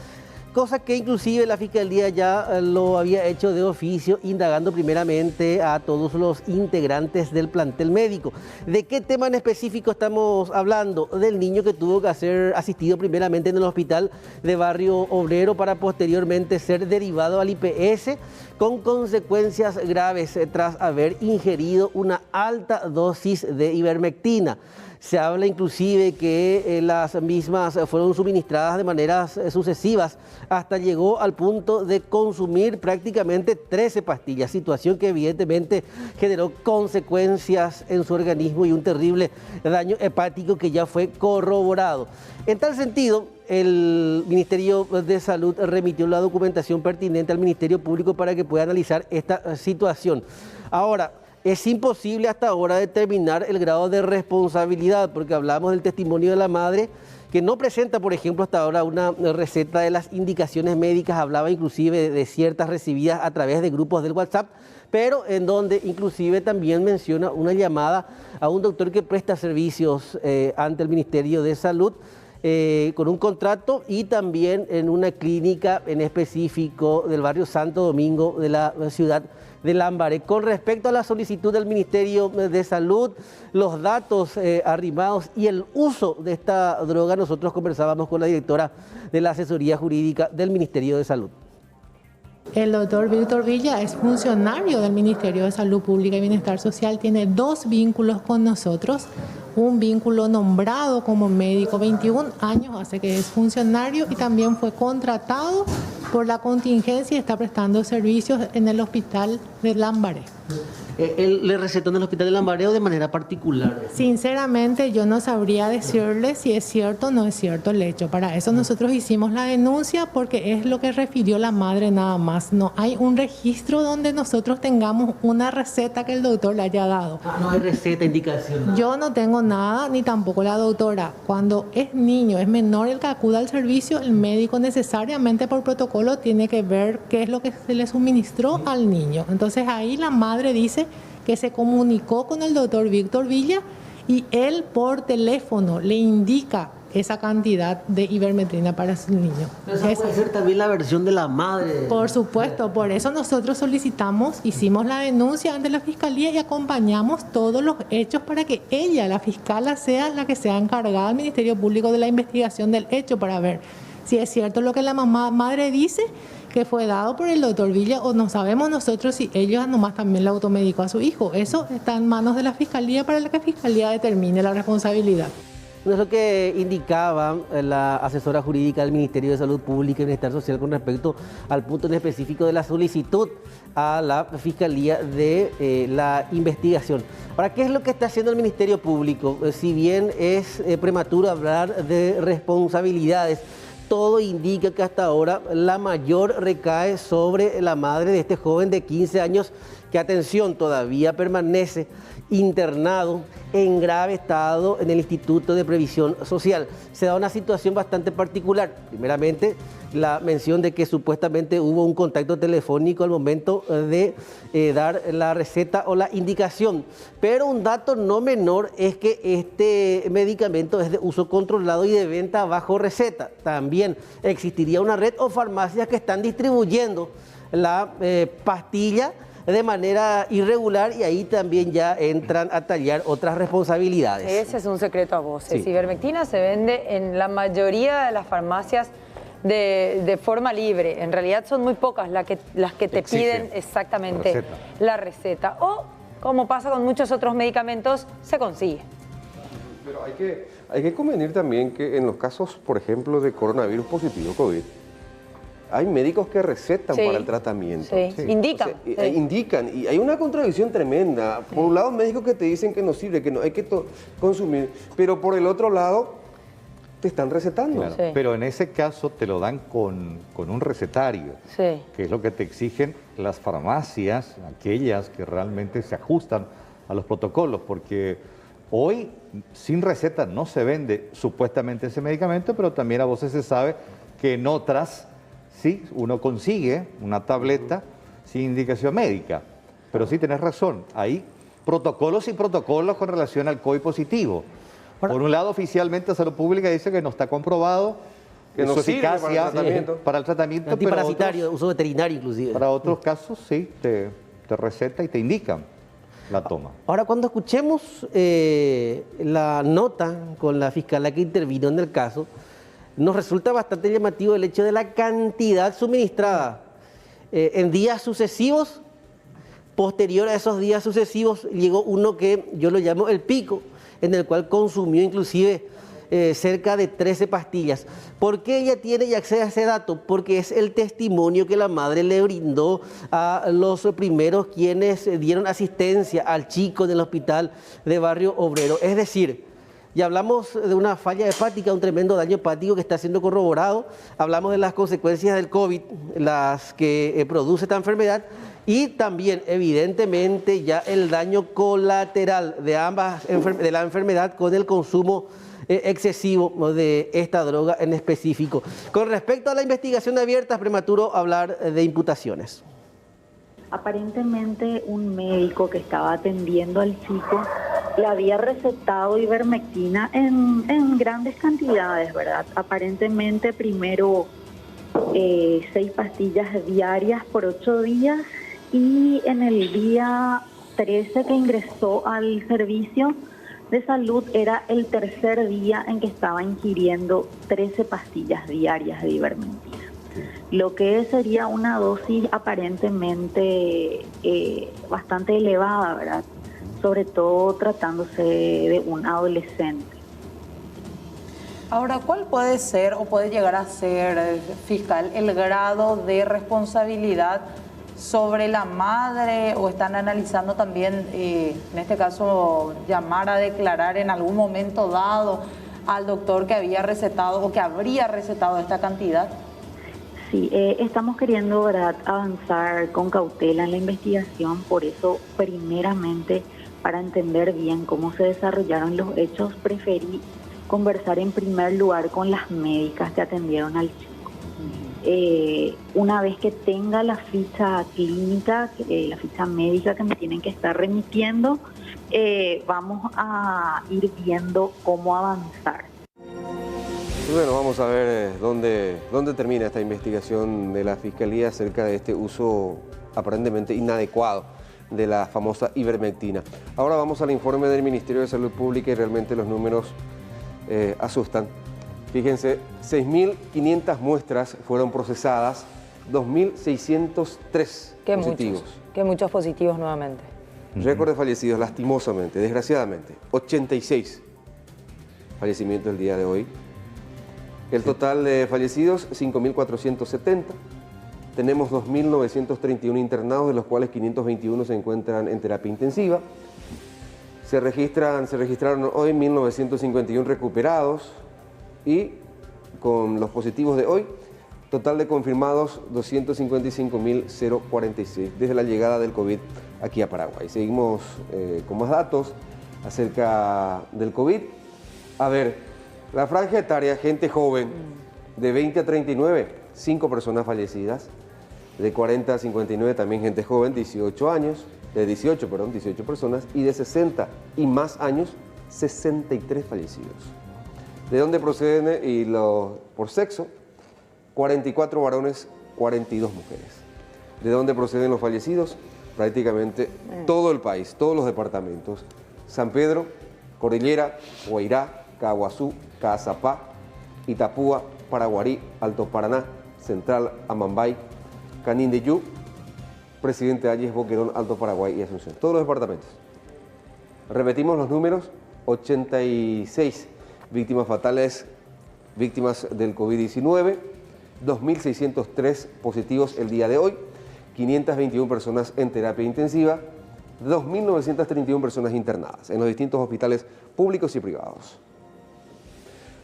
cosa que inclusive la Fiscalía ya lo había hecho de oficio, indagando primeramente a todos los integrantes del plantel médico. ¿De qué tema en específico estamos hablando? Del niño que tuvo que ser asistido primeramente en el hospital de Barrio Obrero para posteriormente ser derivado al IPS con consecuencias graves tras haber ingerido una alta dosis de ivermectina. Se habla inclusive que las mismas fueron suministradas de maneras sucesivas hasta llegó al punto de consumir prácticamente 13 pastillas, situación que evidentemente generó consecuencias en su organismo y un terrible daño hepático que ya fue corroborado. En tal sentido, el Ministerio de Salud remitió la documentación pertinente al Ministerio Público para que pueda analizar esta situación. Ahora, es imposible hasta ahora determinar el grado de responsabilidad, porque hablamos del testimonio de la madre, que no presenta, por ejemplo, hasta ahora una receta de las indicaciones médicas, hablaba inclusive de ciertas recibidas a través de grupos del WhatsApp, pero en donde inclusive también menciona una llamada a un doctor que presta servicios ante el Ministerio de Salud, con un contrato y también en una clínica en específico del barrio Santo Domingo de la ciudad de Lambaré. Con respecto a la solicitud del Ministerio de Salud, los datos arrimados y el uso de esta droga, nosotros conversábamos con la directora de la asesoría jurídica del Ministerio de Salud. El doctor Víctor Villa es funcionario del Ministerio de Salud Pública y Bienestar Social, tiene 2 vínculos con nosotros, un vínculo nombrado como médico, 21 años hace que es funcionario y también fue contratado por la contingencia y está prestando servicios en el hospital de Lambaré. ¿Él le recetó en el hospital de Lambaré o de manera particular? Sinceramente yo no sabría decirle si es cierto o no es cierto el hecho. Para eso nosotros hicimos la denuncia porque es lo que refirió la madre nada más. No hay un registro donde nosotros tengamos una receta que el doctor le haya dado. No hay receta, indicación. Yo no tengo nada, ni tampoco la doctora. Cuando es niño, es menor el que acuda al servicio, el médico necesariamente por protocolo tiene que ver qué es lo que se le suministró al niño. Entonces ahí la madre dice que se comunicó con el doctor Víctor Villa y él por teléfono le indica esa cantidad de ivermectina para su niño. Esa puede ser también la versión de la madre. Por supuesto, por eso nosotros solicitamos, hicimos la denuncia ante la Fiscalía y acompañamos todos los hechos para que ella, la fiscala, sea la que sea encargada al Ministerio Público de la investigación del hecho para ver si es cierto lo que la madre dice, que fue dado por el doctor Villa, o no sabemos nosotros si ellos nomás también le automedicó a su hijo. Eso está en manos de la Fiscalía para que la Fiscalía determine la responsabilidad. No es lo que indicaba la asesora jurídica del Ministerio de Salud Pública y Bienestar Social con respecto al punto en específico de la solicitud a la Fiscalía de la investigación. ¿Para qué es lo que está haciendo el Ministerio Público? Si bien es prematuro hablar de responsabilidades, todo indica que hasta ahora la mayor recae sobre la madre de este joven de 15 años que, atención, todavía permanece internado en grave estado en el Instituto de Previsión Social. Se da una situación bastante particular. Primeramente, la mención de que supuestamente hubo un contacto telefónico al momento de dar la receta o la indicación. Pero un dato no menor es que este medicamento es de uso controlado y de venta bajo receta. También existiría una red o farmacias que están distribuyendo la pastilla de manera irregular y ahí también ya entran a tallar otras responsabilidades. Ese es un secreto a voces. Sí. Ivermectina se vende en la mayoría de las farmacias de forma libre. En realidad son muy pocas las que te piden exactamente la receta. O, como pasa con muchos otros medicamentos, se consigue. Pero hay que convenir también que en los casos, por ejemplo, de coronavirus positivo, COVID, hay médicos que recetan para el tratamiento. Indican. O sea, indican. Y hay una contradicción tremenda. Por un lado, médicos que te dicen que no sirve, que no hay que consumir. Pero por el otro lado, te están recetando. Claro, pero en ese caso te lo dan con un recetario, que es lo que te exigen las farmacias, aquellas que realmente se ajustan a los protocolos, porque hoy sin receta no se vende supuestamente ese medicamento, pero también a veces se sabe que en otras sí uno consigue una tableta sin indicación médica. Pero sí tenés razón, hay protocolos y protocolos con relación al COVID positivo. Por un lado, oficialmente Salud Pública dice que no está comprobado Que no su sirve para el eficacia tratamiento. para el tratamiento. Antiparasitario, pero uso veterinario inclusive. para otros casos sí, te receta y te indican la toma. Ahora, cuando escuchemos la nota con la fiscal que intervino en el caso, nos resulta bastante llamativo el hecho de la cantidad suministrada. En días sucesivos, posterior a esos días sucesivos, llegó uno que yo lo llamo el pico, en el cual consumió inclusive cerca de 13 pastillas. ¿Por qué ella tiene y accede a ese dato? Porque es el testimonio que la madre le brindó a los primeros quienes dieron asistencia al chico en el hospital de Barrio Obrero. Es decir, ya hablamos de una falla hepática, un tremendo daño hepático que está siendo corroborado. Hablamos de las consecuencias del COVID, las que produce esta enfermedad. Y también, evidentemente, ya el daño colateral de la enfermedad con el consumo excesivo de esta droga en específico. Con respecto a la investigación abierta, es prematuro hablar de imputaciones. Aparentemente un médico que estaba atendiendo al chico le había recetado ivermectina en grandes cantidades, ¿verdad? Aparentemente primero 6 pastillas diarias por 8 días y en el día 13 que ingresó al servicio de salud era el tercer día en que estaba ingiriendo 13 pastillas diarias de ivermectina. Lo que sería una dosis aparentemente bastante elevada, ¿verdad? Sobre todo tratándose de un adolescente. Ahora, ¿cuál puede ser o puede llegar a ser, fiscal, el grado de responsabilidad sobre la madre, o están analizando también, en este caso, llamar a declarar en algún momento dado al doctor que había recetado o que habría recetado esta cantidad? Sí, estamos queriendo, ¿verdad?, avanzar con cautela en la investigación, por eso primeramente, para entender bien cómo se desarrollaron los hechos, preferí conversar en primer lugar con las médicas que atendieron al chico. Una vez que tenga la ficha clínica, la ficha médica que me tienen que estar remitiendo, vamos a ir viendo cómo avanzar. Bueno, vamos a ver dónde termina esta investigación de la Fiscalía acerca de este uso aparentemente inadecuado de la famosa ivermectina. Ahora vamos al informe del Ministerio de Salud Pública y realmente los números asustan. Fíjense, 6.500 muestras fueron procesadas, 2.603 positivos. Qué muchos positivos nuevamente. Récord de fallecidos, lastimosamente, desgraciadamente, 86 fallecimientos el día de hoy. El total de fallecidos, 5.470. Tenemos 2.931 internados, de los cuales 521 se encuentran en terapia intensiva. Se registraron hoy 1.951 recuperados y con los positivos de hoy, total de confirmados 255.046 desde la llegada del COVID aquí a Paraguay. Seguimos con más datos acerca del COVID. A ver, la franja etaria, gente joven, de 20 a 39, 5 personas fallecidas. De 40 a 59 también gente joven, 18 personas. Y de 60 y más años, 63 fallecidos. ¿De dónde proceden? Por sexo, 44 varones, 42 mujeres. ¿De dónde proceden los fallecidos? Prácticamente todo el país, todos los departamentos. San Pedro, Cordillera, Guairá, Caguazú, Caazapá, Itapúa, Paraguarí, Alto Paraná, Central, Amambay, Canindeyú, Presidente Ayes, Boquerón, Alto Paraguay y Asunción. Todos los departamentos. Repetimos los números, 86 víctimas fatales, víctimas del COVID-19, 2.603 positivos el día de hoy, 521 personas en terapia intensiva, 2.931 personas internadas en los distintos hospitales públicos y privados.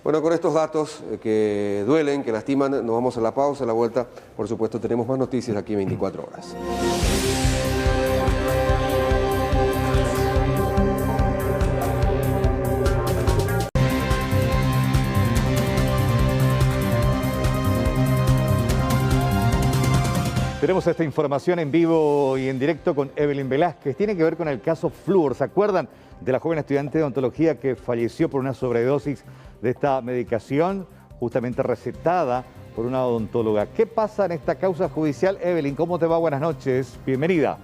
Bueno, con estos datos que duelen, que lastiman, nos vamos a la pausa, a la vuelta. Por supuesto, tenemos más noticias aquí en 24 horas. Tenemos esta información en vivo y en directo con Evelyn Velázquez. Tiene que ver con el caso Fluor. ¿Se acuerdan de la joven estudiante de odontología que falleció por una sobredosis de esta medicación? justamente recetada por una odontóloga. ¿Qué pasa en esta causa judicial? Evelyn, ¿cómo te va? Buenas noches, bienvenida.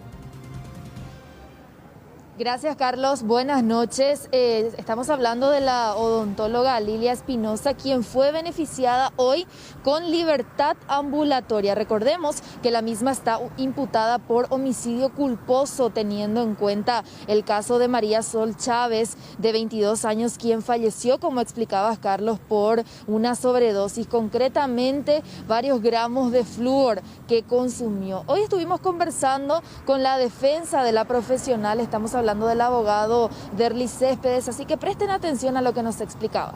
Gracias, Carlos. Buenas noches. Estamos hablando de la odontóloga Lilia Espinosa, quien fue beneficiada hoy con libertad ambulatoria. Recordemos que la misma está imputada por homicidio culposo, teniendo en cuenta el caso de María Sol Chávez, de 22 años, quien falleció, como explicabas, Carlos, por una sobredosis, concretamente varios gramos de flúor que consumió. Hoy estuvimos conversando con la defensa de la profesional, estamos hablando del abogado Derly Céspedes, así que presten atención a lo que nos explicaba.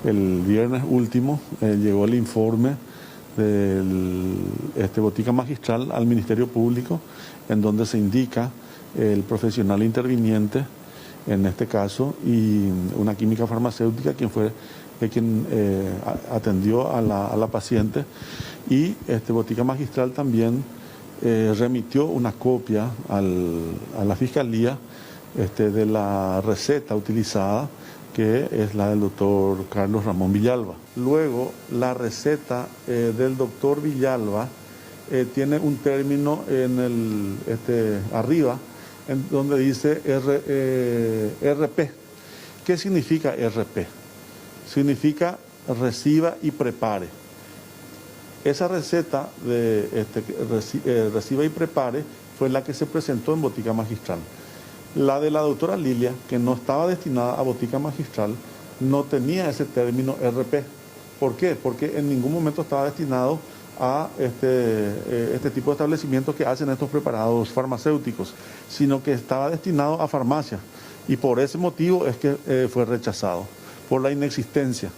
El viernes último llegó el informe del Botica Magistral al Ministerio Público, en donde se indica el profesional interviniente, en este caso, y una química farmacéutica, quien fue quien atendió a la paciente, y Botica Magistral también remitió una copia a la Fiscalía de la receta utilizada, que es la del doctor Carlos Ramón Villalba. Luego, la receta del doctor Villalba tiene un término en arriba, en donde dice RP. ¿Qué significa RP? Significa reciba y prepare. Esa receta de reciba y prepare fue la que se presentó en Botica Magistral. La de la doctora Lilia, que no estaba destinada a Botica Magistral, no tenía ese término RP. ¿Por qué? Porque en ningún momento estaba destinado a este tipo de establecimientos que hacen estos preparados farmacéuticos, sino que estaba destinado a farmacia. Y por ese motivo es que fue rechazado, por la inexistencia.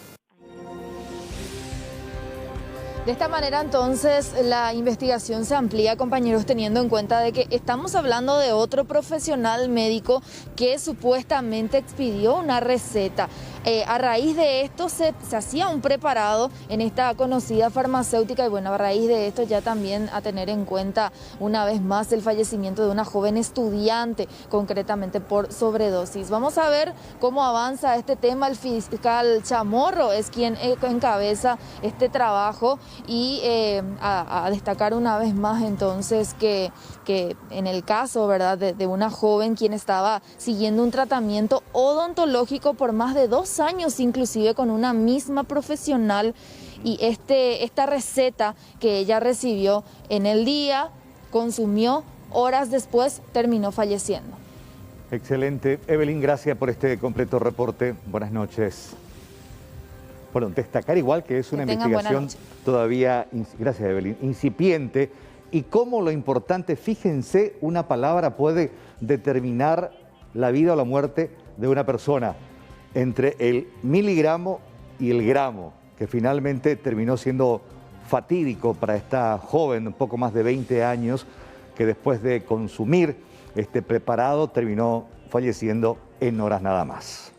De esta manera, entonces, la investigación se amplía, compañeros, teniendo en cuenta de que estamos hablando de otro profesional médico que supuestamente expidió una receta. A raíz de esto se hacía un preparado en esta conocida farmacéutica y bueno, a raíz de esto ya también a tener en cuenta una vez más el fallecimiento de una joven estudiante, concretamente por sobredosis. Vamos a ver cómo avanza este tema. El fiscal Chamorro es quien encabeza este trabajo y a destacar una vez más entonces que en el caso, ¿verdad?, de una joven quien estaba siguiendo un tratamiento odontológico por más de 2 años, inclusive con una misma profesional, y esta receta que ella recibió en el día, consumió, horas después terminó falleciendo. Excelente. Evelyn, gracias por este completo reporte. Buenas noches. Bueno, destacar igual que es una investigación todavía, gracias Evelyn, incipiente, y cómo lo importante, fíjense, una palabra puede determinar la vida o la muerte de una persona, entre el miligramo y el gramo, que finalmente terminó siendo fatídico para esta joven, un poco más de 20 años, que después de consumir este preparado terminó falleciendo en horas nada más.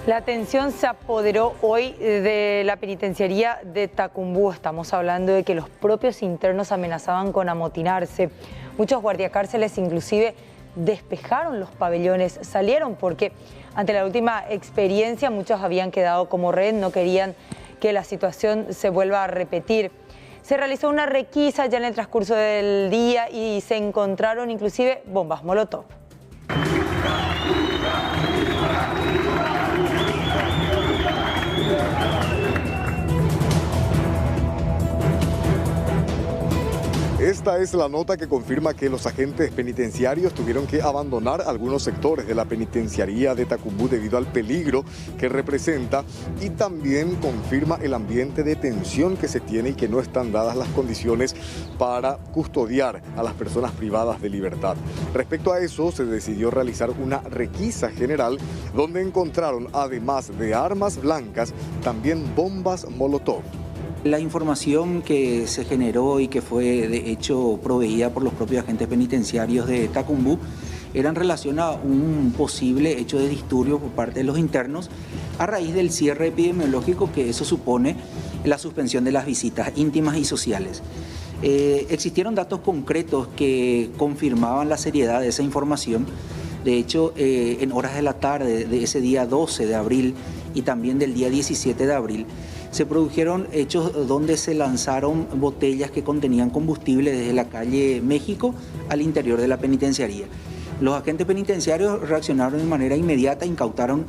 La tensión se apoderó hoy de la penitenciaría de Tacumbú. Estamos hablando de que los propios internos amenazaban con amotinarse. Muchos guardiacárceles inclusive despejaron los pabellones, salieron porque ante la última experiencia muchos habían quedado como rehén, no querían que la situación se vuelva a repetir. Se realizó una requisa ya en el transcurso del día y se encontraron inclusive bombas molotov. Esta es la nota que confirma que los agentes penitenciarios tuvieron que abandonar algunos sectores de la penitenciaría de Tacumbú debido al peligro que representa, y también confirma el ambiente de tensión que se tiene y que no están dadas las condiciones para custodiar a las personas privadas de libertad. Respecto a eso, se decidió realizar una requisa general donde encontraron, además de armas blancas, también bombas molotov. La información que se generó y que fue de hecho proveída por los propios agentes penitenciarios de Tacumbú era en relación a un posible hecho de disturbio por parte de los internos a raíz del cierre epidemiológico que eso supone, la suspensión de las visitas íntimas y sociales. Existieron datos concretos que confirmaban la seriedad de esa información. De hecho, en horas de la tarde de ese día 12 de abril y también del día 17 de abril, se produjeron hechos donde se lanzaron botellas que contenían combustible desde la calle México al interior de la penitenciaría. Los agentes penitenciarios reaccionaron de manera inmediata, incautaron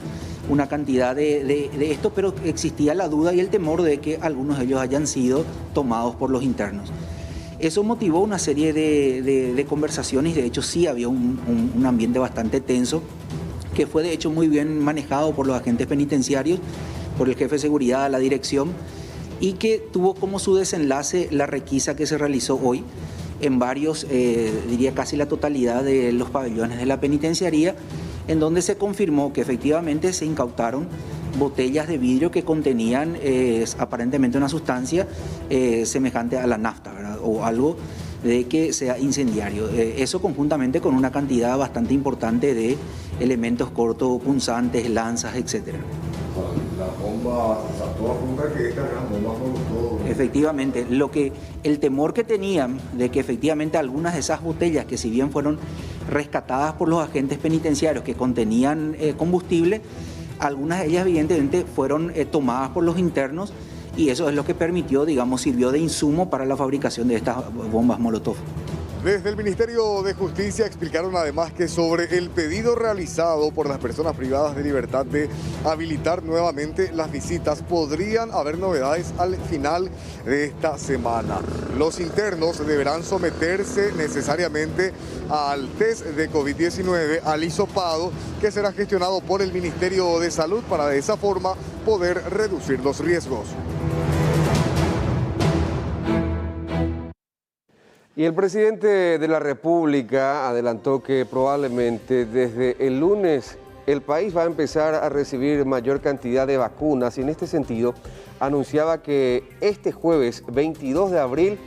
una cantidad de esto, pero existía la duda y el temor de que algunos de ellos hayan sido tomados por los internos. Eso motivó una serie de conversaciones, de hecho sí había un ambiente bastante tenso, que fue de hecho muy bien manejado por los agentes penitenciarios, por el jefe de seguridad, la dirección, y que tuvo como su desenlace la requisa que se realizó hoy en varios, diría casi la totalidad de los pabellones de la penitenciaría, en donde se confirmó que efectivamente se incautaron botellas de vidrio que contenían aparentemente una sustancia semejante a la nafta, ¿verdad? O algo de que sea incendiario. Eso conjuntamente con una cantidad bastante importante de elementos cortopunzantes, lanzas, etc. La bomba, o sea, todo apunta que estas eran bombas molotov. Efectivamente, el temor que tenían de que efectivamente algunas de esas botellas, que si bien fueron rescatadas por los agentes penitenciarios que contenían combustible, algunas de ellas evidentemente fueron tomadas por los internos, y eso es lo que permitió, digamos, sirvió de insumo para la fabricación de estas bombas molotov. Desde el Ministerio de Justicia explicaron además que sobre el pedido realizado por las personas privadas de libertad de habilitar nuevamente las visitas, podrían haber novedades al final de esta semana. Los internos deberán someterse necesariamente al test de COVID-19, al hisopado, que será gestionado por el Ministerio de Salud para de esa forma poder reducir los riesgos. Y el presidente de la República adelantó que probablemente desde el lunes el país va a empezar a recibir mayor cantidad de vacunas, y en este sentido anunciaba que este jueves 22 de abril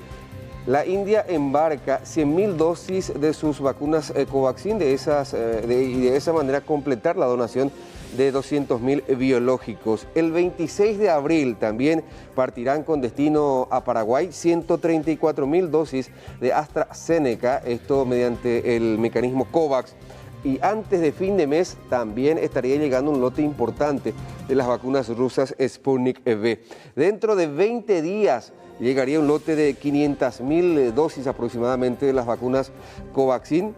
la India embarca 100.000 dosis de sus vacunas Covaxin, y de esa manera completar la donación de 200.000 biológicos. El 26 de abril también partirán con destino a Paraguay 134.000 dosis de AstraZeneca, esto mediante el mecanismo COVAX. Y antes de fin de mes también estaría llegando un lote importante de las vacunas rusas Sputnik V. Dentro de 20 días llegaría un lote de 500.000 dosis aproximadamente de las vacunas Covaxin,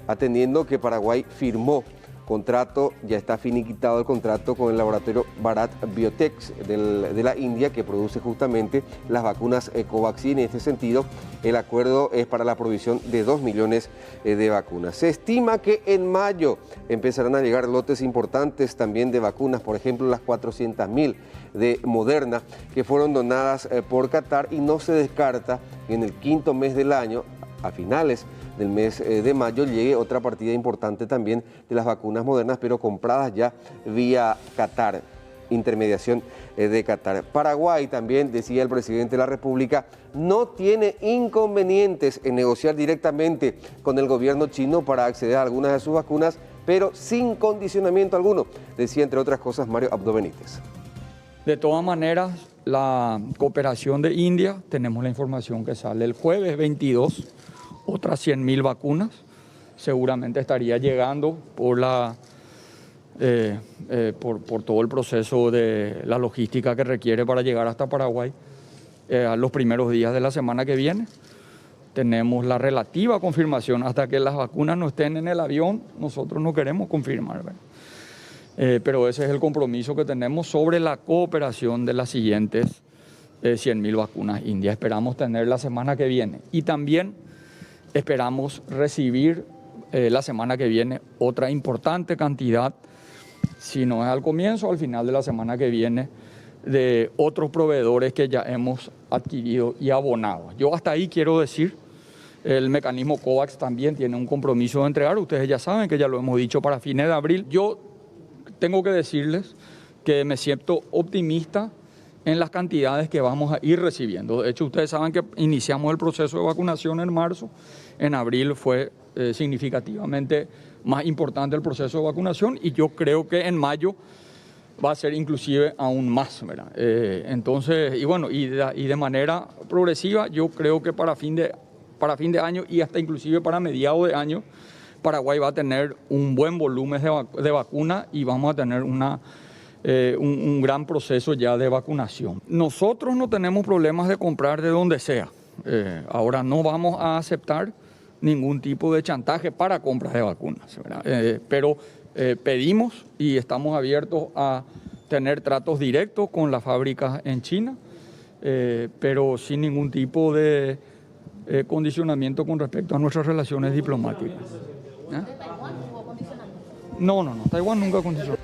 atendiendo que Paraguay firmó contrato, ya está finiquitado el contrato con el laboratorio Bharat Biotech de la India, que produce justamente las vacunas Covaxin. En este sentido, el acuerdo es para la provisión de 2 millones de vacunas. Se estima que en mayo empezarán a llegar lotes importantes también de vacunas, por ejemplo las 400.000 de Moderna, que fueron donadas por Qatar, y no se descarta que en el quinto mes del año, a finales del mes de mayo, llegue otra partida importante también de las vacunas Modernas, pero compradas ya vía Qatar, intermediación de Qatar. Paraguay también, decía el presidente de la República, no tiene inconvenientes en negociar directamente con el gobierno chino para acceder a algunas de sus vacunas, pero sin condicionamiento alguno, decía entre otras cosas Mario Abdo Benítez. De todas maneras, la cooperación de India, tenemos la información que sale el jueves 22, otras 100.000 vacunas, seguramente estaría llegando por todo el proceso de la logística que requiere para llegar hasta Paraguay a los primeros días de la semana que viene. Tenemos la relativa confirmación, hasta que las vacunas no estén en el avión, nosotros no queremos confirmar, ¿verdad? Pero ese es el compromiso que tenemos sobre la cooperación de las siguientes 100.000 vacunas India. Esperamos tener la semana que viene, y también esperamos recibir la semana que viene otra importante cantidad, si no es al comienzo, al final de la semana que viene, de otros proveedores que ya hemos adquirido y abonado. Yo hasta ahí quiero decir, el mecanismo COVAX también tiene un compromiso de entregar, ustedes ya saben que ya lo hemos dicho para fines de abril. Yo tengo que decirles que me siento optimista en las cantidades que vamos a ir recibiendo. De hecho, ustedes saben que iniciamos el proceso de vacunación en marzo. En abril fue significativamente más importante el proceso de vacunación, y yo creo que en mayo va a ser inclusive aún más, ¿verdad? Entonces, y bueno, y de manera progresiva, yo creo que para fin de año y hasta inclusive para mediados de año Paraguay va a tener un buen volumen de vacuna y vamos a tener un gran proceso ya de vacunación. Nosotros no tenemos problemas de comprar de donde sea. Ahora no vamos a aceptar ningún tipo de chantaje para compras de vacunas, ¿verdad? Pero pedimos y estamos abiertos a tener tratos directos con las fábricas en China, pero sin ningún tipo de condicionamiento con respecto a nuestras relaciones diplomáticas. No, Taiwán nunca condicionó.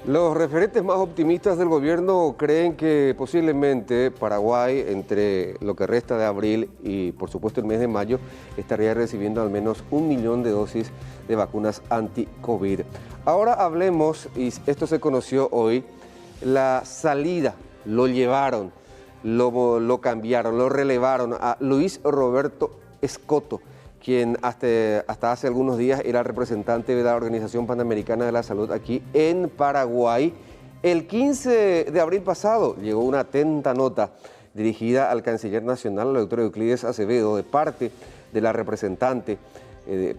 Los referentes más optimistas del gobierno creen que posiblemente Paraguay, entre lo que resta de abril y por supuesto el mes de mayo, estaría recibiendo al menos 1 millón de dosis de vacunas anti-COVID. Ahora hablemos, y esto se conoció hoy, la salida, lo llevaron, lo cambiaron, lo relevaron a Luis Roberto Escoto, quien hasta hace algunos días era representante de la Organización Panamericana de la Salud aquí en Paraguay. El 15 de abril pasado llegó una atenta nota dirigida al canciller nacional, el doctor Euclides Acevedo, de parte de la representante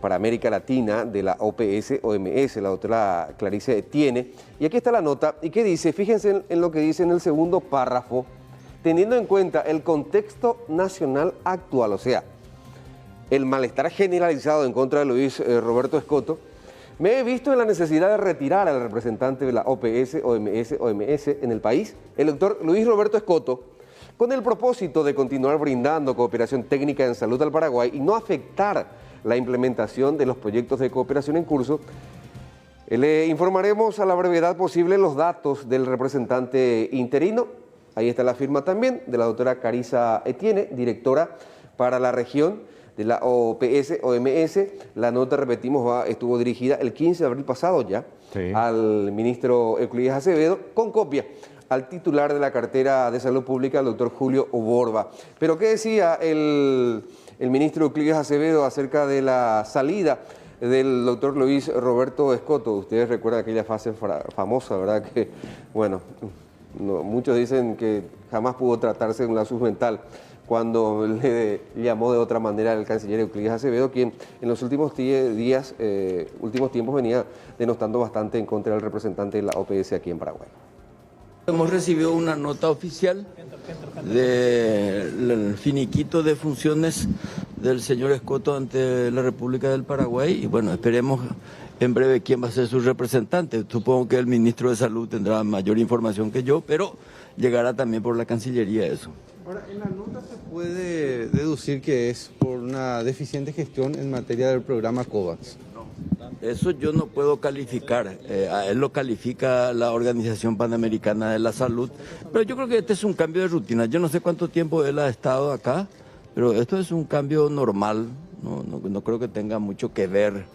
para América Latina de la OPS-OMS, la doctora Clarice Etienne. Y aquí está la nota. ¿Y qué dice? Fíjense en lo que dice en el segundo párrafo. Teniendo en cuenta el contexto nacional actual, o sea, el malestar generalizado en contra de Luis Roberto Escoto, me he visto en la necesidad de retirar al representante de la OPS-OMS en el país, el doctor Luis Roberto Escoto, con el propósito de continuar brindando cooperación técnica en salud al Paraguay y no afectar la implementación de los proyectos de cooperación en curso. Le informaremos a la brevedad posible los datos del representante interino. Ahí está la firma también de la doctora Carisa Etienne, directora para la región de la OPS-OMS. La nota, repetimos, estuvo dirigida el 15 de abril pasado ya al ministro Euclides Acevedo, con copia al titular de la cartera de Salud Pública, el doctor Julio Oborba. Pero ¿qué decía el ministro Euclides Acevedo acerca de la salida del doctor Luis Roberto Escoto? Ustedes recuerdan aquella fase famosa, ¿verdad? Que, bueno, muchos dicen que jamás pudo tratarse de un lapsus mental, cuando le llamó de otra manera el canciller Euclides Acevedo, quien en los últimos últimos tiempos venía denostando bastante en contra del representante de la OPS aquí en Paraguay. Hemos recibido una nota oficial del finiquito de funciones del señor Escoto ante la República del Paraguay y bueno, esperemos en breve quién va a ser su representante. Supongo que el ministro de Salud tendrá mayor información que yo, pero llegará también por la Cancillería eso. Ahora, en la nota se puede deducir que es por una deficiente gestión en materia del programa COVAX. Eso yo no puedo calificar, a él lo califica la Organización Panamericana de la Salud, pero yo creo que este es un cambio de rutina. Yo no sé cuánto tiempo él ha estado acá, pero esto es un cambio normal, no creo que tenga mucho que ver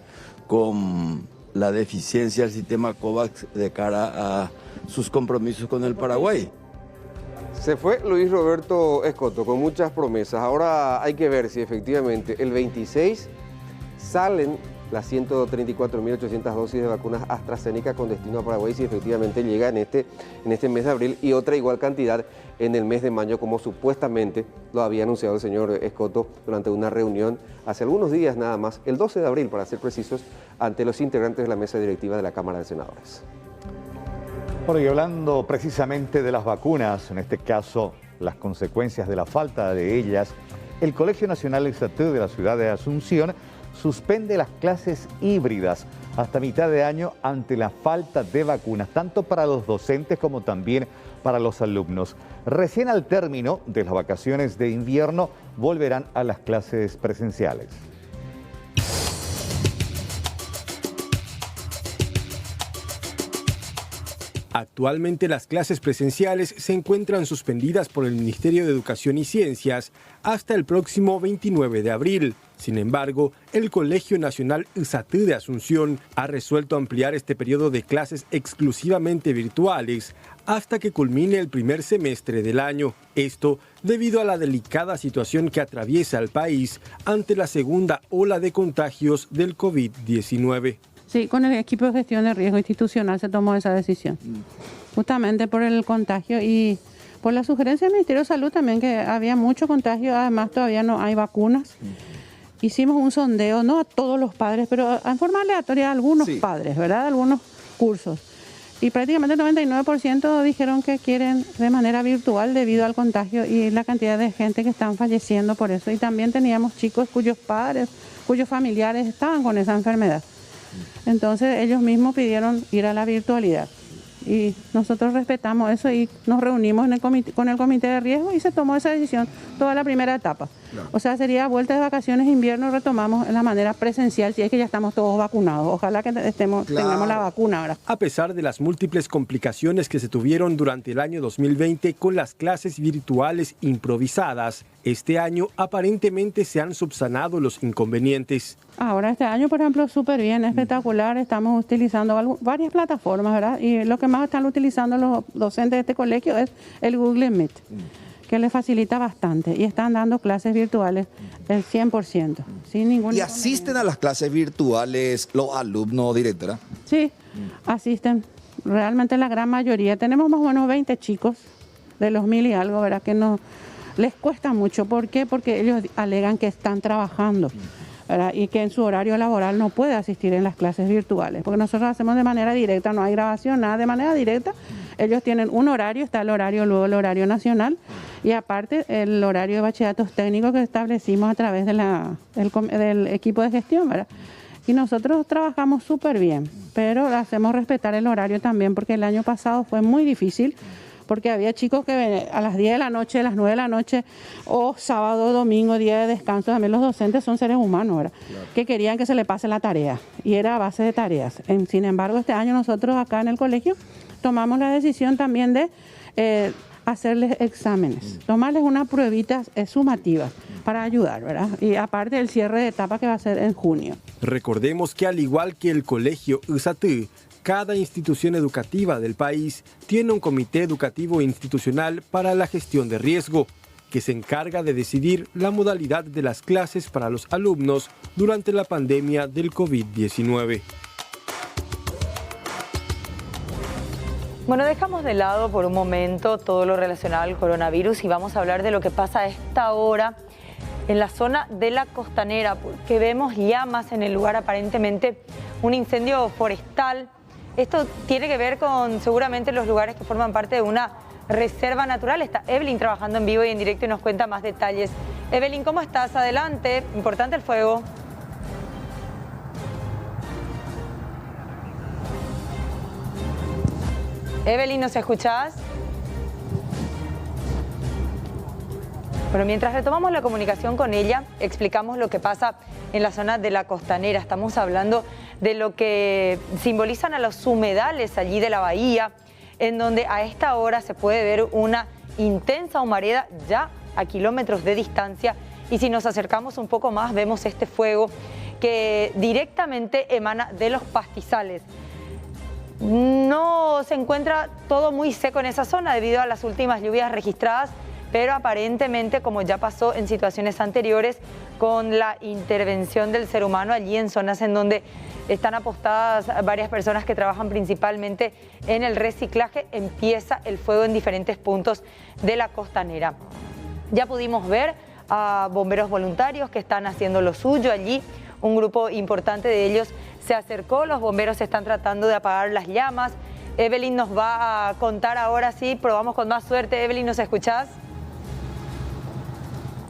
con la deficiencia del sistema COVAX de cara a sus compromisos con el Paraguay. Se fue Luis Roberto Escoto con muchas promesas. Ahora hay que ver si efectivamente el 26 salen las 134.800 dosis de vacunas AstraZeneca con destino a Paraguay, si efectivamente llega en este mes de abril, y otra igual cantidad en el mes de mayo, como supuestamente lo había anunciado el señor Escoto durante una reunión hace algunos días nada más, el 12 de abril para ser precisos, ante los integrantes de la mesa directiva de la Cámara de Senadores. Bueno, y hablando precisamente de las vacunas, en este caso las consecuencias de la falta de ellas, el Colegio Nacional Exatú de la ciudad de Asunción suspende las clases híbridas hasta mitad de año ante la falta de vacunas, tanto para los docentes como también para los alumnos. Recién al término de las vacaciones de invierno volverán a las clases presenciales. Actualmente las clases presenciales se encuentran suspendidas por el Ministerio de Educación y Ciencias hasta el próximo 29 de abril. Sin embargo, el Colegio Nacional Exatú de Asunción ha resuelto ampliar este periodo de clases exclusivamente virtuales hasta que culmine el primer semestre del año. Esto debido a la delicada situación que atraviesa el país ante la segunda ola de contagios del COVID-19. Sí, con el equipo de gestión de riesgo institucional se tomó esa decisión, justamente por el contagio y por la sugerencia del Ministerio de Salud también, que había mucho contagio, además todavía no hay vacunas. hicimos un sondeo, no a todos los padres, pero en forma aleatoria a algunos padres, ¿verdad? Algunos cursos. Y prácticamente el 99% dijeron que quieren de manera virtual debido al contagio y la cantidad de gente que están falleciendo por eso. Y también teníamos chicos cuyos padres, cuyos familiares estaban con esa enfermedad. Entonces ellos mismos pidieron ir a la virtualidad. Y nosotros respetamos eso y nos reunimos con el comité de riesgo y se tomó esa decisión toda la primera etapa. Claro. O sea, sería vuelta de vacaciones, invierno, retomamos en la manera presencial si es que ya estamos todos vacunados. Ojalá que tengamos la vacuna ahora. A pesar de las múltiples complicaciones que se tuvieron durante el año 2020 con las clases virtuales improvisadas, este año aparentemente se han subsanado los inconvenientes. Ahora este año, por ejemplo, súper bien, espectacular. Estamos utilizando varias plataformas, ¿verdad? Y lo que más están utilizando los docentes de este colegio es el Google Meet, que les facilita bastante. Y están dando clases virtuales el 100%, sin ningún ¿Y asisten a las clases virtuales los alumnos, directora? Sí, asisten. Realmente la gran mayoría. Tenemos más o menos 20 chicos de los 1000 y algo, ¿verdad? Que no les cuesta mucho. ¿Por qué? Porque ellos alegan que están trabajando, ¿verdad? Y que en su horario laboral no puede asistir en las clases virtuales, porque nosotros hacemos de manera directa, no hay grabación, nada de manera directa. Ellos tienen un horario, está el horario, luego el horario nacional y aparte el horario de bachilleratos técnicos que establecimos a través de del equipo de gestión, ¿verdad? Y nosotros trabajamos súper bien, pero hacemos respetar el horario también porque el año pasado fue muy difícil. Porque había chicos que a las 10 de la noche, a las 9 de la noche, o sábado, domingo, día de descanso, también los docentes son seres humanos, ¿verdad? Claro. Que querían que se le pase la tarea, y era a base de tareas. Sin embargo, este año nosotros acá en el colegio tomamos la decisión también de hacerles exámenes, tomarles unas pruebitas sumativas para ayudar, ¿verdad? Y aparte el cierre de etapa que va a ser en junio. Recordemos que al igual que el colegio USAT, cada institución educativa del país tiene un comité educativo institucional para la gestión de riesgo, que se encarga de decidir la modalidad de las clases para los alumnos durante la pandemia del COVID-19. Bueno, dejamos de lado por un momento todo lo relacionado al coronavirus y vamos a hablar de lo que pasa a esta hora en la zona de la Costanera, porque vemos llamas en el lugar, aparentemente un incendio forestal. Esto tiene que ver con seguramente los lugares que forman parte de una reserva natural. Está Evelyn trabajando en vivo y en directo y nos cuenta más detalles. Evelyn, ¿cómo estás? Adelante. Importante el fuego. Evelyn, ¿nos escuchás? Bueno, mientras retomamos la comunicación con ella, explicamos lo que pasa en la zona de la Costanera. Estamos hablando de lo que simbolizan a los humedales allí de la bahía, en donde a esta hora se puede ver una intensa humareda ya a kilómetros de distancia. Y si nos acercamos un poco más, vemos este fuego que directamente emana de los pastizales. No se encuentra todo muy seco en esa zona debido a las últimas lluvias registradas, pero aparentemente, como ya pasó en situaciones anteriores, con la intervención del ser humano allí en zonas en donde están apostadas varias personas que trabajan principalmente en el reciclaje, empieza el fuego en diferentes puntos de la Costanera. Ya pudimos ver a bomberos voluntarios que están haciendo lo suyo allí. Un grupo importante de ellos se acercó, los bomberos están tratando de apagar las llamas. Evelyn nos va a contar ahora sí, probamos con más suerte. Evelyn, ¿nos escuchás?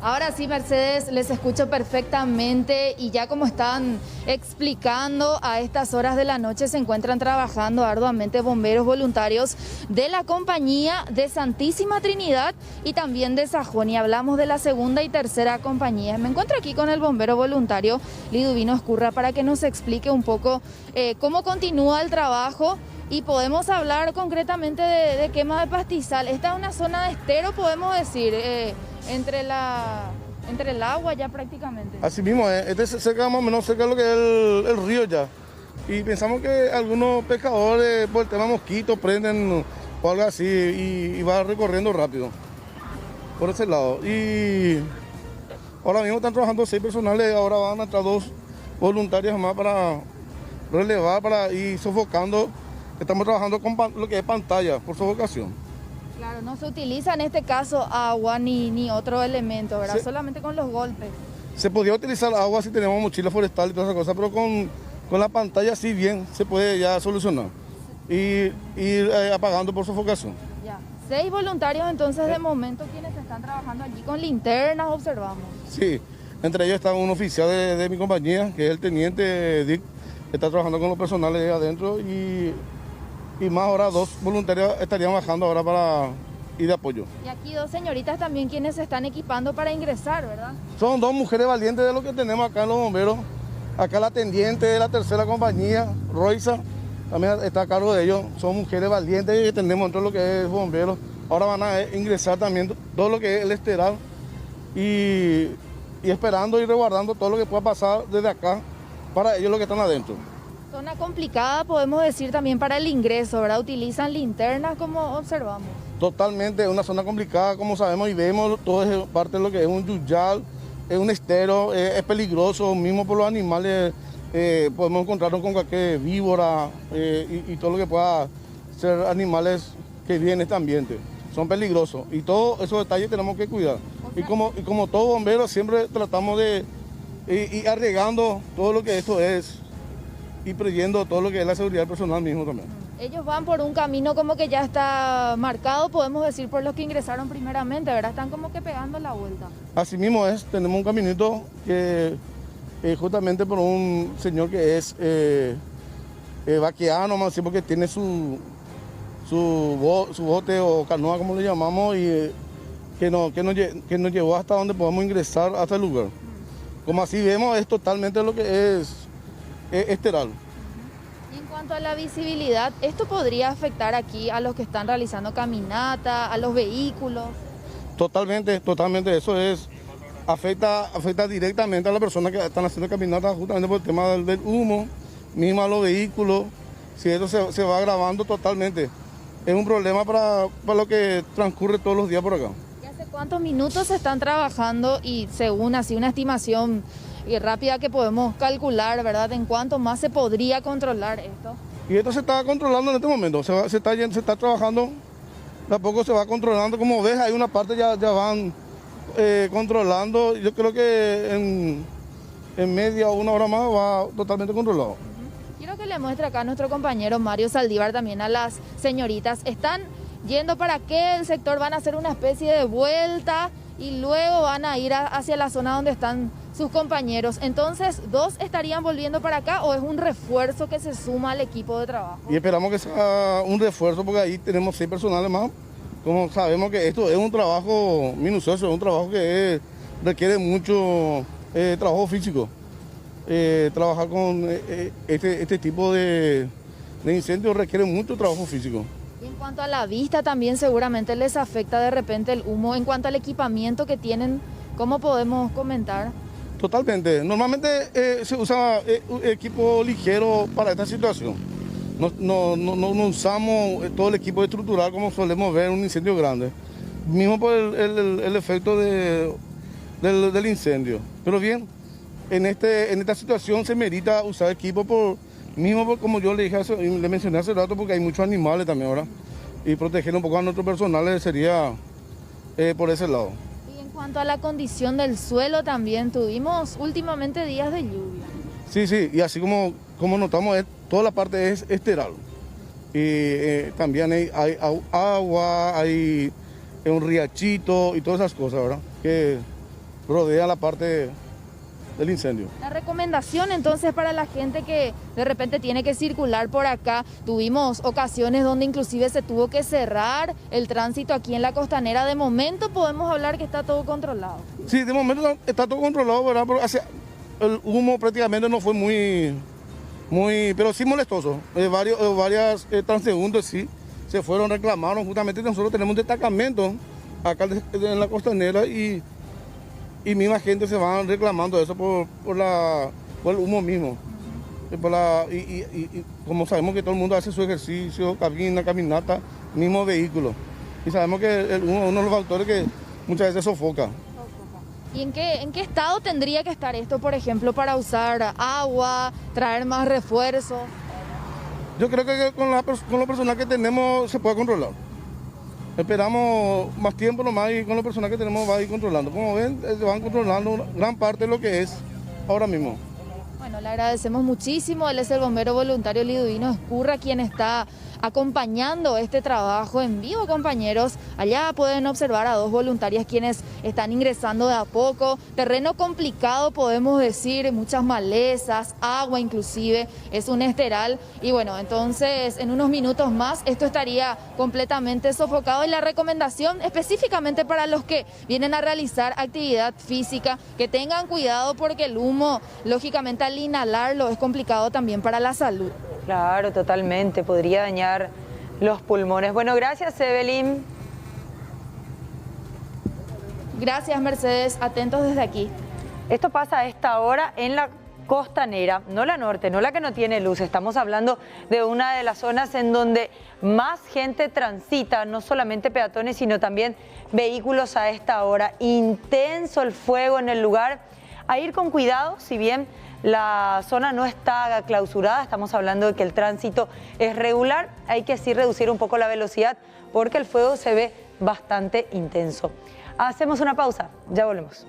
Ahora sí, Mercedes, les escucho perfectamente y ya como están explicando, a estas horas de la noche se encuentran trabajando arduamente bomberos voluntarios de la compañía de Santísima Trinidad y también de Sajonia. Hablamos de la segunda y tercera compañía. Me encuentro aquí con el bombero voluntario Liduvino Escurra para que nos explique un poco cómo continúa el trabajo. Y podemos hablar concretamente de quema de pastizal. Esta es una zona de estero, podemos decir, entre el agua ya prácticamente. Así mismo, este se seca más o menos cerca de lo que es el río ya. Y pensamos que algunos pescadores por el tema mosquitos prenden o algo así y va recorriendo rápido por ese lado. Y ahora mismo están trabajando 6 personales, ahora van a entrar 2 voluntarios más para relevar, para ir sofocando. Estamos trabajando con lo que es pantalla por sofocación. Claro, no se utiliza en este caso agua ni otro elemento, ¿verdad? Sí. Solamente con los golpes. Se podía utilizar agua si tenemos mochila forestal y todas esas cosas, pero con la pantalla sí bien se puede ya solucionar. Y ir apagando por sofocación. Ya. 6 voluntarios entonces de momento quienes están trabajando allí con linternas, observamos. Sí, entre ellos está un oficial de mi compañía, que es el teniente Dick, que está trabajando con los personales de adentro y más ahora 2 voluntarios estarían bajando ahora para ir de apoyo. Y aquí 2 señoritas también quienes se están equipando para ingresar, ¿verdad? Son 2 mujeres valientes de lo que tenemos acá en los bomberos. Acá la teniente de la tercera compañía, Roisa, también está a cargo de ellos. Son mujeres valientes que tenemos dentro de lo que es bomberos. Ahora van a ingresar también todo lo que es el esteral y esperando y resguardando todo lo que pueda pasar desde acá para ellos los que están adentro. Zona complicada, podemos decir también para el ingreso, ¿verdad? Utilizan linternas como observamos. Totalmente, es una zona complicada, como sabemos y vemos, todo es parte de lo que es un yuyal, es un estero, es peligroso, mismo por los animales, podemos encontrarnos con cualquier víbora y todo lo que pueda ser animales que viven en este ambiente. Son peligrosos y todos esos detalles tenemos que cuidar. Y como todo bombero siempre tratamos de ir arriesgando todo lo que esto es y previendo todo lo que es la seguridad personal mismo también. Ellos van por un camino como que ya está marcado, podemos decir, por los que ingresaron primeramente, ¿verdad? Están como que pegando la vuelta. Así mismo es, tenemos un caminito que justamente por un señor que es vaqueano, más así, porque tiene su bote o canoa, como le llamamos, y que nos llevó hasta donde podamos ingresar hasta el lugar. Como así vemos, es totalmente lo que es esteral. Y en cuanto a la visibilidad, ¿esto podría afectar aquí a los que están realizando caminata, a los vehículos? Totalmente, eso afecta directamente a las personas que están haciendo caminata justamente por el tema del humo, mismo a los vehículos. Si esto se va agravando totalmente, es un problema para lo que transcurre todos los días por acá. ¿Y hace cuántos minutos se están trabajando y según así una estimación rápida que podemos calcular, ¿verdad? ¿En cuánto más se podría controlar esto? Y esto se está controlando en este momento, se está trabajando, de a poco se va controlando. Como ves, hay una parte ya van controlando. Yo creo que en media o una hora más va totalmente controlado. Quiero que le muestre acá a nuestro compañero Mario Saldívar también a las señoritas. Están yendo para aquel sector, van a hacer una especie de vuelta y luego van a ir hacia la zona donde están sus compañeros. Entonces, ¿2 estarían volviendo para acá o es un refuerzo que se suma al equipo de trabajo? Y esperamos que sea un refuerzo porque ahí tenemos 6 personales más. Como sabemos que esto es un trabajo minucioso, es un trabajo que requiere mucho trabajo físico. Trabajar con este tipo de incendios requiere mucho trabajo físico. Y en cuanto a la vista también seguramente les afecta de repente el humo. En cuanto al equipamiento que tienen, ¿cómo podemos comentar? Totalmente. Normalmente se usa equipo ligero para esta situación. No usamos todo el equipo estructural como solemos ver en un incendio grande. Mismo por el efecto del incendio. Pero bien, en esta situación se merita usar equipo como yo le mencioné hace rato, porque hay muchos animales también ahora. Y proteger un poco a nuestro personal sería por ese lado. Y en cuanto a la condición del suelo también, tuvimos últimamente días de lluvia. Sí, y así como notamos, toda la parte es esteral. Y también hay agua, hay un riachito y todas esas cosas, ¿verdad? Que rodean la parte del incendio. La recomendación entonces para la gente que de repente tiene que circular por acá, tuvimos ocasiones donde inclusive se tuvo que cerrar el tránsito aquí en la costanera. De momento podemos hablar que está todo controlado. Sí, de momento está todo controlado, ¿verdad? Porque el humo prácticamente no fue muy, pero sí molestoso. Varias transeúntes sí se fueron, reclamaron. Justamente nosotros tenemos un destacamento acá en la costanera y misma gente se van reclamando eso por el humo mismo. Y como sabemos que todo el mundo hace su ejercicio, caminata, mismo vehículo. Y sabemos que el humo es uno de los factores que muchas veces sofoca. ¿Y en qué estado tendría que estar esto, por ejemplo, para usar agua, traer más refuerzos? Yo creo que con lo personal que tenemos se puede controlar. Esperamos más tiempo nomás y con la persona que tenemos va a ir controlando. Como ven, van controlando gran parte de lo que es ahora mismo. Bueno, le agradecemos muchísimo. Él es el bombero voluntario Liduino Escurra, quien está acompañando este trabajo en vivo, compañeros. Allá pueden observar a dos voluntarias quienes están ingresando de a poco. Terreno complicado, podemos decir, muchas malezas, agua inclusive, es un esteral. Y bueno, entonces en unos minutos más esto estaría completamente sofocado. Y la recomendación específicamente para los que vienen a realizar actividad física, que tengan cuidado porque el humo, lógicamente al inhalarlo, es complicado también para la salud. Claro, totalmente, podría dañar los pulmones. Bueno, gracias, Evelyn. Gracias, Mercedes. Atentos desde aquí. Esto pasa a esta hora en la costanera, no la norte, no la que no tiene luz. Estamos hablando de una de las zonas en donde más gente transita, no solamente peatones, sino también vehículos a esta hora. Intenso el fuego en el lugar. A ir con cuidado, si bien la zona no está clausurada, estamos hablando de que el tránsito es regular, hay que sí reducir un poco la velocidad porque el fuego se ve bastante intenso. Hacemos una pausa, ya volvemos.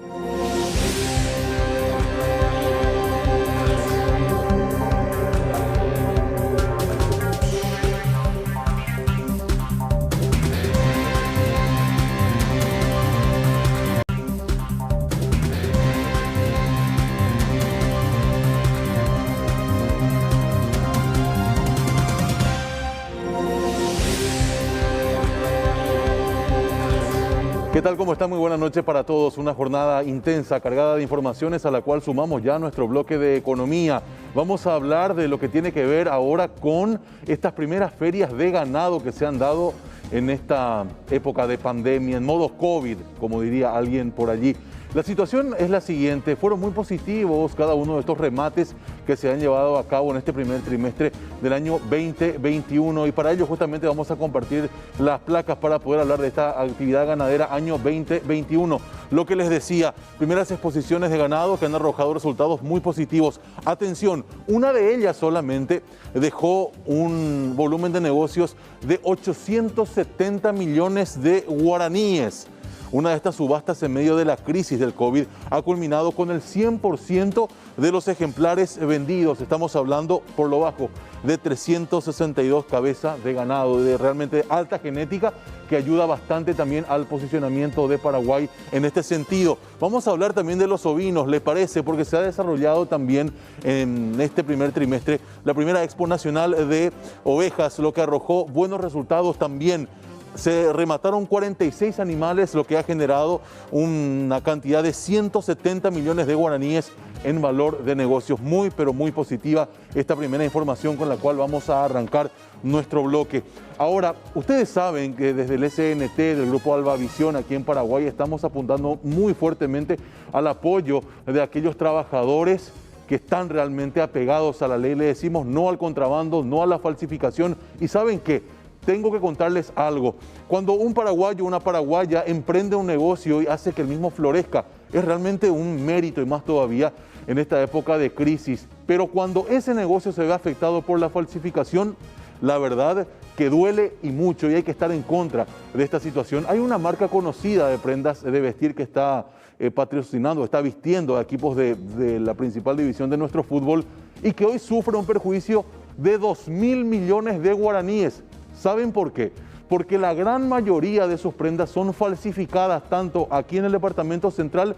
¿Qué tal? ¿Cómo está? Muy buenas noches para todos. Una jornada intensa, cargada de informaciones a la cual sumamos ya nuestro bloque de economía. Vamos a hablar de lo que tiene que ver ahora con estas primeras ferias de ganado que se han dado en esta época de pandemia, en modo COVID, como diría alguien por allí. La situación es la siguiente, fueron muy positivos cada uno de estos remates que se han llevado a cabo en este primer trimestre del año 2021 y para ello justamente vamos a compartir las placas para poder hablar de esta actividad ganadera año 2021. Lo que les decía, primeras exposiciones de ganado que han arrojado resultados muy positivos. Atención, una de ellas solamente dejó un volumen de negocios de 870 millones de guaraníes. Una de estas subastas en medio de la crisis del COVID ha culminado con el 100% de los ejemplares vendidos. Estamos hablando, por lo bajo, de 362 cabezas de ganado, de realmente alta genética, que ayuda bastante también al posicionamiento de Paraguay en este sentido. Vamos a hablar también de los ovinos, ¿les parece? Porque se ha desarrollado también en este primer trimestre la primera Expo Nacional de Ovejas, lo que arrojó buenos resultados también. Se remataron 46 animales, lo que ha generado una cantidad de 170 millones de guaraníes en valor de negocios. Muy, pero muy positiva esta primera información con la cual vamos a arrancar nuestro bloque. Ahora, ustedes saben que desde el SNT, del Grupo Albavisión, aquí en Paraguay, estamos apuntando muy fuertemente al apoyo de aquellos trabajadores que están realmente apegados a la ley. Le decimos no al contrabando, no a la falsificación. ¿Y saben qué? Tengo que contarles algo. Cuando un paraguayo o una paraguaya emprende un negocio y hace que el mismo florezca, es realmente un mérito y más todavía en esta época de crisis. Pero cuando ese negocio se ve afectado por la falsificación, la verdad que duele y mucho y hay que estar en contra de esta situación. Hay una marca conocida de prendas de vestir que está patrocinando, está vistiendo a equipos de la principal división de nuestro fútbol y que hoy sufre un perjuicio de 2.000 millones de guaraníes. ¿Saben por qué? Porque la gran mayoría de sus prendas son falsificadas, tanto aquí en el departamento central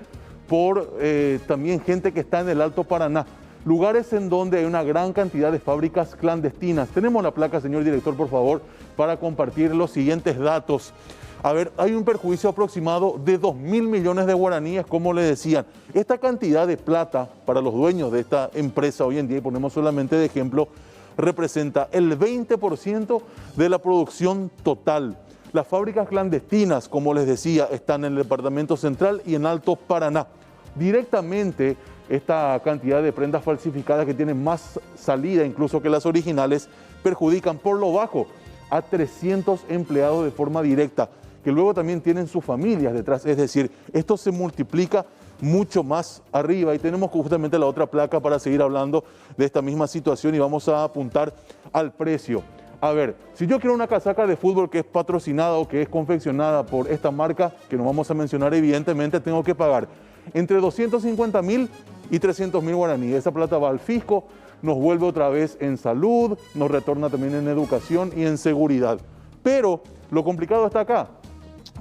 por también gente que está en el Alto Paraná. Lugares en donde hay una gran cantidad de fábricas clandestinas. Tenemos la placa, señor director, por favor, para compartir los siguientes datos. A ver, hay un perjuicio aproximado de 2.000 millones de guaraníes, como le decían. Esta cantidad de plata para los dueños de esta empresa hoy en día, y ponemos solamente de ejemplo, representa el 20% de la producción total. Las fábricas clandestinas, como les decía, están en el departamento central y en Alto Paraná. Directamente, esta cantidad de prendas falsificadas que tienen más salida incluso que las originales, perjudican por lo bajo a 300 empleados de forma directa, que luego también tienen sus familias detrás. Es decir, esto se multiplica mucho más arriba y tenemos justamente la otra placa para seguir hablando de esta misma situación y vamos a apuntar al precio. A ver, si yo quiero una casaca de fútbol que es patrocinada o que es confeccionada por esta marca, que no vamos a mencionar evidentemente, tengo que pagar entre 250.000 y 300.000 guaraníes. Esa plata va al fisco, nos vuelve otra vez en salud, nos retorna también en educación y en seguridad. Pero lo complicado está acá.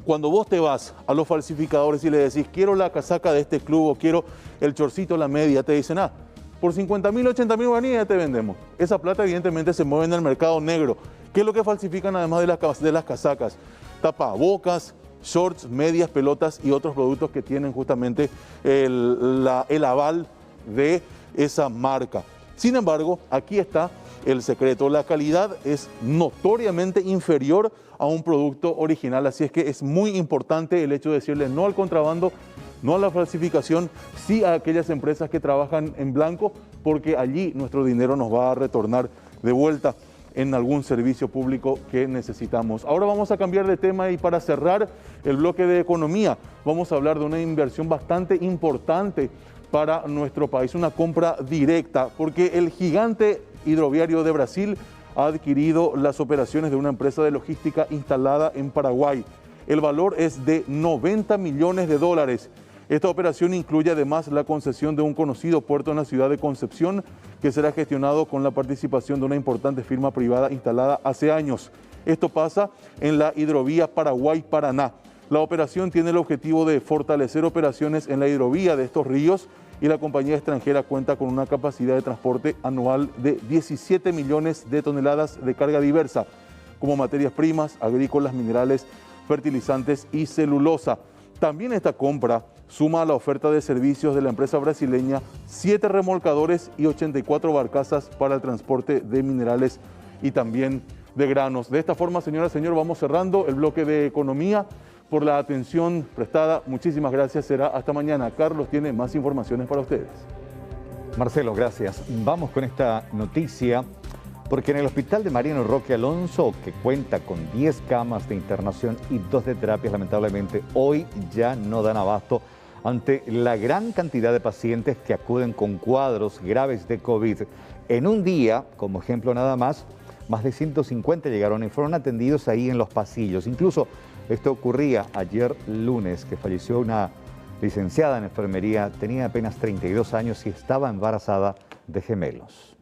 Cuando vos te vas a los falsificadores y le decís, quiero la casaca de este club o quiero el chorcito, la media, te dicen, por 50.000, 80.000 guaraníes ya te vendemos. Esa plata evidentemente se mueve en el mercado negro. ¿Qué es lo que falsifican además de las casacas? Tapabocas, shorts, medias, pelotas y otros productos que tienen justamente el aval de esa marca. Sin embargo, aquí está el secreto. La calidad es notoriamente inferior a un producto original, así es que es muy importante el hecho de decirle no al contrabando, no a la falsificación, sí a aquellas empresas que trabajan en blanco, porque allí nuestro dinero nos va a retornar de vuelta en algún servicio público que necesitamos. Ahora vamos a cambiar de tema y para cerrar el bloque de economía, vamos a hablar de una inversión bastante importante para nuestro país, una compra directa, porque el gigante hidroviario de Brasil ha adquirido las operaciones de una empresa de logística instalada en Paraguay. El valor es de $90 millones. Esta operación incluye además la concesión de un conocido puerto en la ciudad de Concepción, que será gestionado con la participación de una importante firma privada instalada hace años. Esto pasa en la hidrovía Paraguay-Paraná. La operación tiene el objetivo de fortalecer operaciones en la hidrovía de estos ríos y la compañía extranjera cuenta con una capacidad de transporte anual de 17 millones de toneladas de carga diversa, como materias primas, agrícolas, minerales, fertilizantes y celulosa. También esta compra suma a la oferta de servicios de la empresa brasileña 7 remolcadores y 84 barcazas para el transporte de minerales y también de granos. De esta forma, señora, señor, vamos cerrando el bloque de economía. Por la atención prestada, muchísimas gracias. Será hasta mañana. Carlos tiene más informaciones para ustedes. Marcelo, gracias. Vamos con esta noticia, porque en el hospital de Mariano Roque Alonso, que cuenta con 10 camas de internación y 2 de terapias, lamentablemente hoy ya no dan abasto ante la gran cantidad de pacientes que acuden con cuadros graves de COVID. En un día, como ejemplo nada más de 150 llegaron y fueron atendidos ahí en los pasillos. Incluso esto ocurría ayer lunes, que falleció una licenciada en enfermería, tenía apenas 32 años y estaba embarazada de gemelos.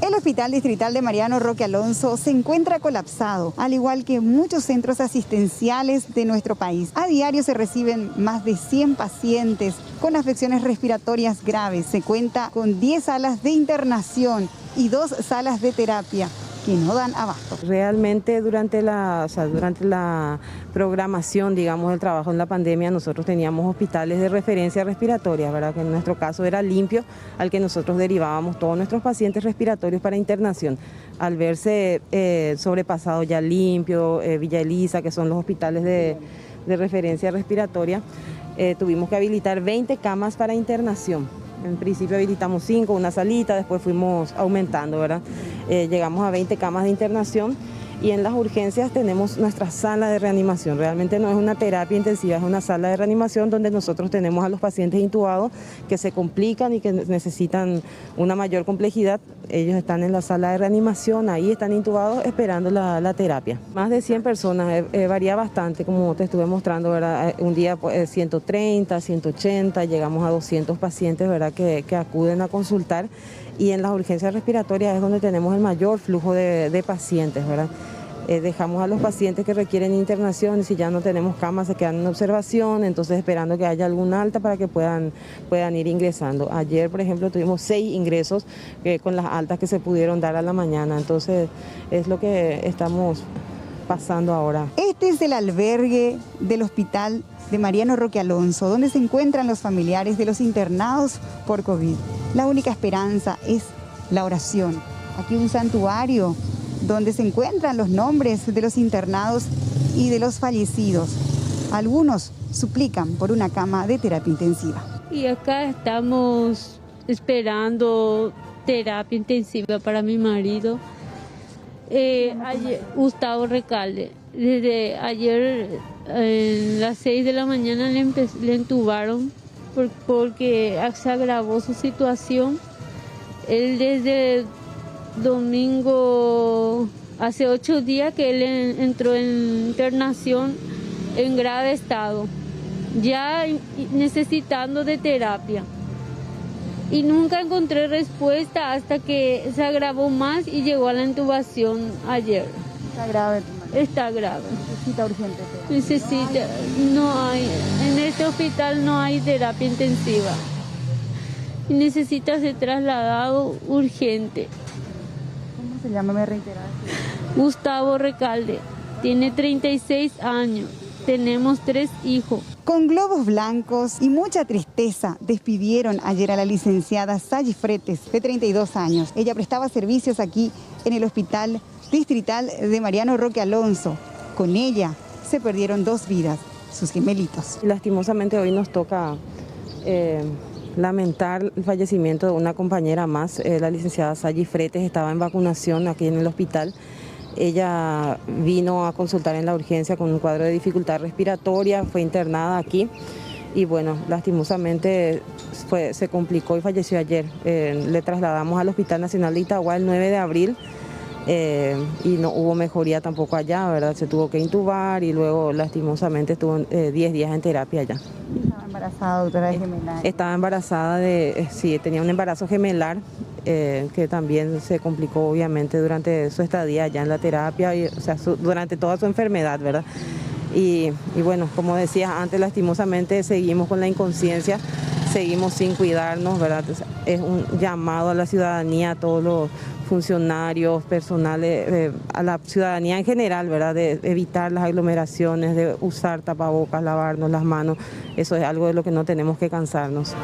El Hospital Distrital de Mariano Roque Alonso se encuentra colapsado, al igual que muchos centros asistenciales de nuestro país. A diario se reciben más de 100 pacientes con afecciones respiratorias graves. Se cuenta con 10 salas de internación y 2 salas de terapia que no dan abasto. Realmente durante la programación, digamos, del trabajo en la pandemia, nosotros teníamos hospitales de referencia respiratoria, ¿verdad? Que en nuestro caso era Limpio, al que nosotros derivábamos todos nuestros pacientes respiratorios para internación. Al verse sobrepasado ya Limpio, Villa Elisa, que son los hospitales de referencia respiratoria, tuvimos que habilitar 20 camas para internación. En principio habilitamos 5, una salita, después fuimos aumentando, ¿verdad? Llegamos a 20 camas de internación y en las urgencias tenemos nuestra sala de reanimación. Realmente no es una terapia intensiva, es una sala de reanimación donde nosotros tenemos a los pacientes intubados que se complican y que necesitan una mayor complejidad. Ellos están en la sala de reanimación, ahí están intubados esperando la terapia. Más de 100 personas, varía bastante, como te estuve mostrando, ¿verdad? Un día 130, 180, llegamos a 200 pacientes, ¿verdad? Que acuden a consultar. Y en las urgencias respiratorias es donde tenemos el mayor flujo de pacientes, ¿verdad? Dejamos a los pacientes que requieren internación y si ya no tenemos camas se quedan en observación, entonces esperando que haya algún alta para que puedan ir ingresando. Ayer, por ejemplo, tuvimos 6 ingresos con las altas que se pudieron dar a la mañana, entonces es lo que estamos pasando ahora. Este es el albergue del Hospital de Mariano Roque Alonso, donde se encuentran los familiares de los internados por COVID. La única esperanza es la oración. Aquí un santuario donde se encuentran los nombres de los internados y de los fallecidos. Algunos suplican por una cama de terapia intensiva. Y acá estamos esperando terapia intensiva para mi marido, Gustavo Recalde. Desde ayer a las 6 de la mañana le entubaron porque se agravó su situación. Él desde domingo, hace 8 días que él entró en internación en grave estado, ya necesitando de terapia. Y nunca encontré respuesta hasta que se agravó más y llegó a la intubación ayer. Está grave. Está grave. Necesita urgente. Necesita, no hay, en este hospital no hay terapia intensiva. Y necesita ser trasladado urgente. ¿Cómo se llama? Me reiteras. Gustavo Recalde, tiene 36 años. Tenemos 3 hijos. Con globos blancos y mucha tristeza despidieron ayer a la licenciada Sayi Fretes, de 32 años. Ella prestaba servicios aquí en el Hospital Distrital de Mariano Roque Alonso. Con ella se perdieron 2 vidas, sus gemelitos. Lastimosamente hoy nos toca lamentar el fallecimiento de una compañera más. La licenciada Sayi Fretes estaba en vacunación aquí en el hospital. Ella vino a consultar en la urgencia con un cuadro de dificultad respiratoria, fue internada aquí y bueno, lastimosamente se complicó y falleció ayer. Le trasladamos al Hospital Nacional de Itagua el 9 de abril y no hubo mejoría tampoco allá, ¿verdad? Se tuvo que intubar y luego lastimosamente estuvo 10 días en terapia allá. ¿Estaba embarazada, doctora, de gemelar? Estaba embarazada sí, tenía un embarazo gemelar. Que también se complicó obviamente durante su estadía allá en la terapia, o sea, durante toda su enfermedad, ¿verdad? Y bueno, como decía antes, lastimosamente seguimos con la inconsciencia, seguimos sin cuidarnos, ¿verdad? Es un llamado a la ciudadanía, a todos los funcionarios, personales, a la ciudadanía en general, ¿verdad? De evitar las aglomeraciones, de usar tapabocas, lavarnos las manos, eso es algo de lo que no tenemos que cansarnos.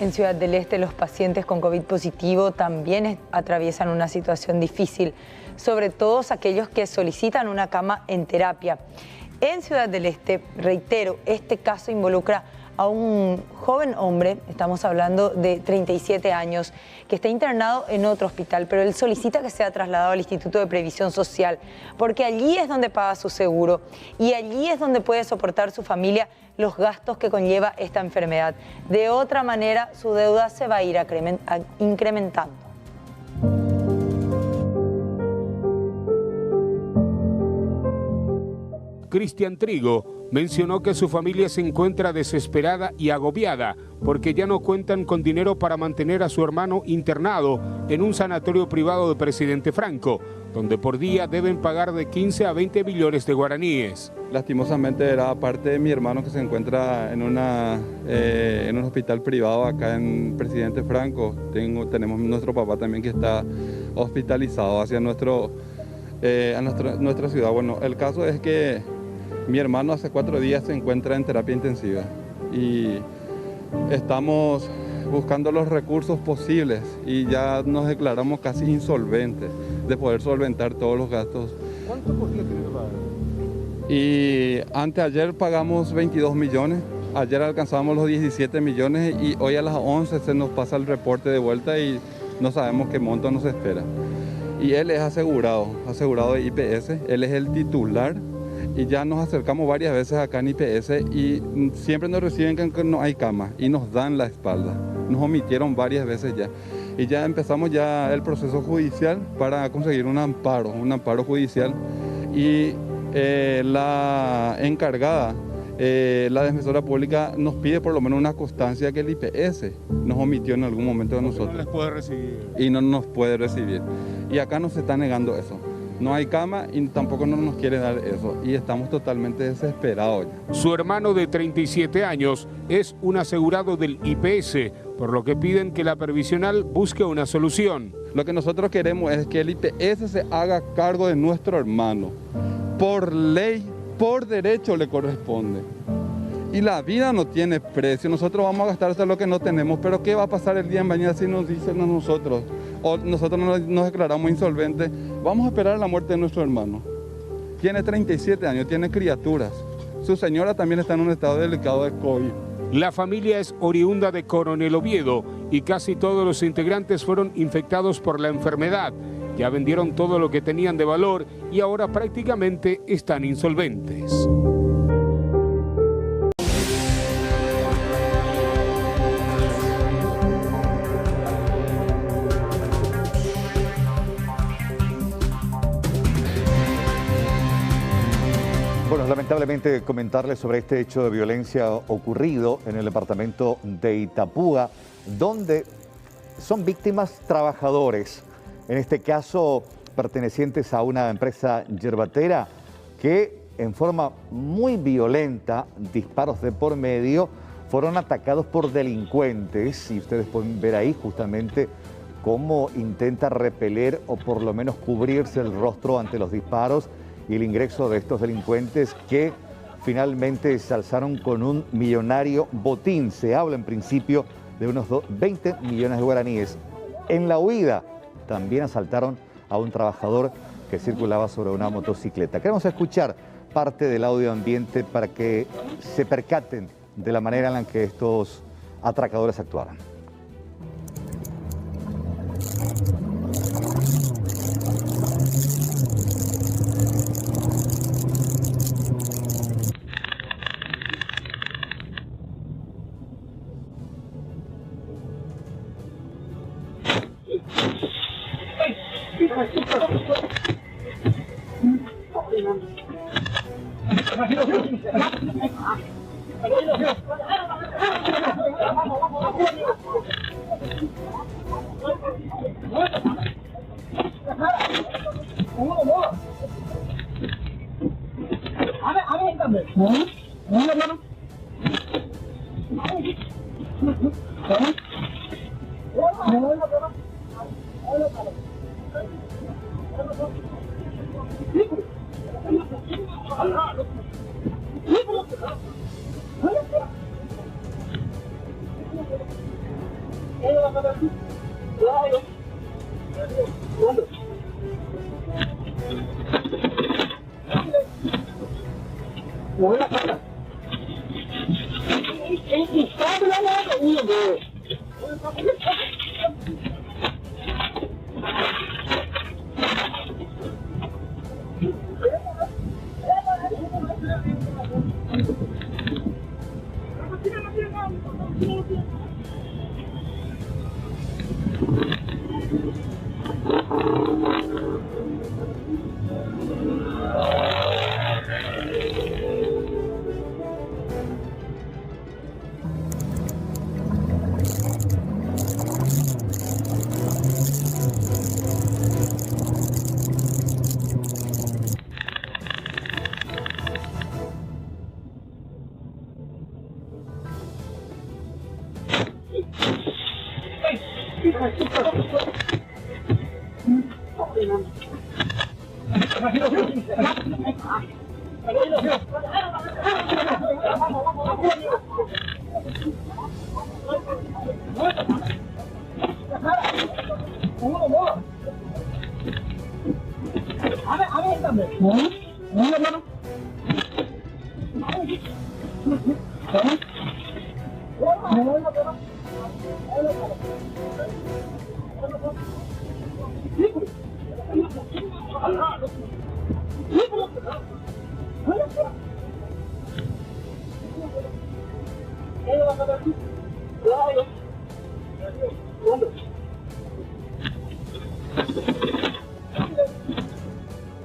En Ciudad del Este, los pacientes con COVID positivo también atraviesan una situación difícil, sobre todo aquellos que solicitan una cama en terapia. En Ciudad del Este, reitero, este caso involucra a un joven hombre, estamos hablando de 37 años, que está internado en otro hospital, pero él solicita que sea trasladado al Instituto de Previsión Social, porque allí es donde paga su seguro y allí es donde puede soportar su familia los gastos que conlleva esta enfermedad. De otra manera, su deuda se va a ir incrementando. Cristian Trigo mencionó que su familia se encuentra desesperada y agobiada porque ya no cuentan con dinero para mantener a su hermano internado en un sanatorio privado de Presidente Franco, donde por día deben pagar de 15 a 20 millones de guaraníes. Lastimosamente era parte de mi hermano que se encuentra en un hospital privado acá en Presidente Franco. Tenemos nuestro papá también que está hospitalizado hacia nuestra ciudad. Bueno, el caso es que mi hermano hace 4 días se encuentra en terapia intensiva y estamos buscando los recursos posibles y ya nos declaramos casi insolventes de poder solventar todos los gastos. ¿Cuánto por día tiene que pagar? Y anteayer pagamos 22 millones, ayer alcanzamos los 17 millones y hoy a las 11 se nos pasa el reporte de vuelta y no sabemos qué monto nos espera. Y él es asegurado de IPS, él es el titular y ya nos acercamos varias veces acá en IPS y siempre nos reciben que no hay cama y nos dan la espalda. Nos omitieron varias veces ya. Y ya empezamos ya el proceso judicial para conseguir un amparo judicial y la encargada, la defensora pública nos pide por lo menos una constancia que el IPS nos omitió en algún momento de nosotros. No les puede recibir. Y no nos puede recibir. Y acá nos está negando eso. No hay cama y tampoco nos quiere dar eso. Y estamos totalmente desesperados ya. Su hermano de 37 años es un asegurado del IPS, por lo que piden que la previsional busque una solución. Lo que nosotros queremos es que el IPS se haga cargo de nuestro hermano. Por ley, por derecho le corresponde. Y la vida no tiene precio. Nosotros vamos a gastar hasta lo que no tenemos, pero ¿qué va a pasar el día de mañana si nos dicen a nosotros? O nosotros nos declaramos insolventes. Vamos a esperar la muerte de nuestro hermano. Tiene 37 años, tiene criaturas. Su señora también está en un estado delicado de COVID. La familia es oriunda de Coronel Oviedo y casi todos los integrantes fueron infectados por la enfermedad. Ya vendieron todo lo que tenían de valor y ahora prácticamente están insolventes. Bueno, lamentablemente comentarles sobre este hecho de violencia ocurrido en el departamento de Itapúa, donde son víctimas trabajadores, en este caso pertenecientes a una empresa yerbatera que en forma muy violenta, disparos de por medio, fueron atacados por delincuentes y ustedes pueden ver ahí justamente cómo intenta repeler o por lo menos cubrirse el rostro ante los disparos y el ingreso de estos delincuentes que finalmente se alzaron con un millonario botín. Se habla en principio de unos 20 millones de guaraníes. En la huida también asaltaron a un trabajador que circulaba sobre una motocicleta. Queremos escuchar parte del audio ambiente para que se percaten de la manera en la que estos atracadores actuaron.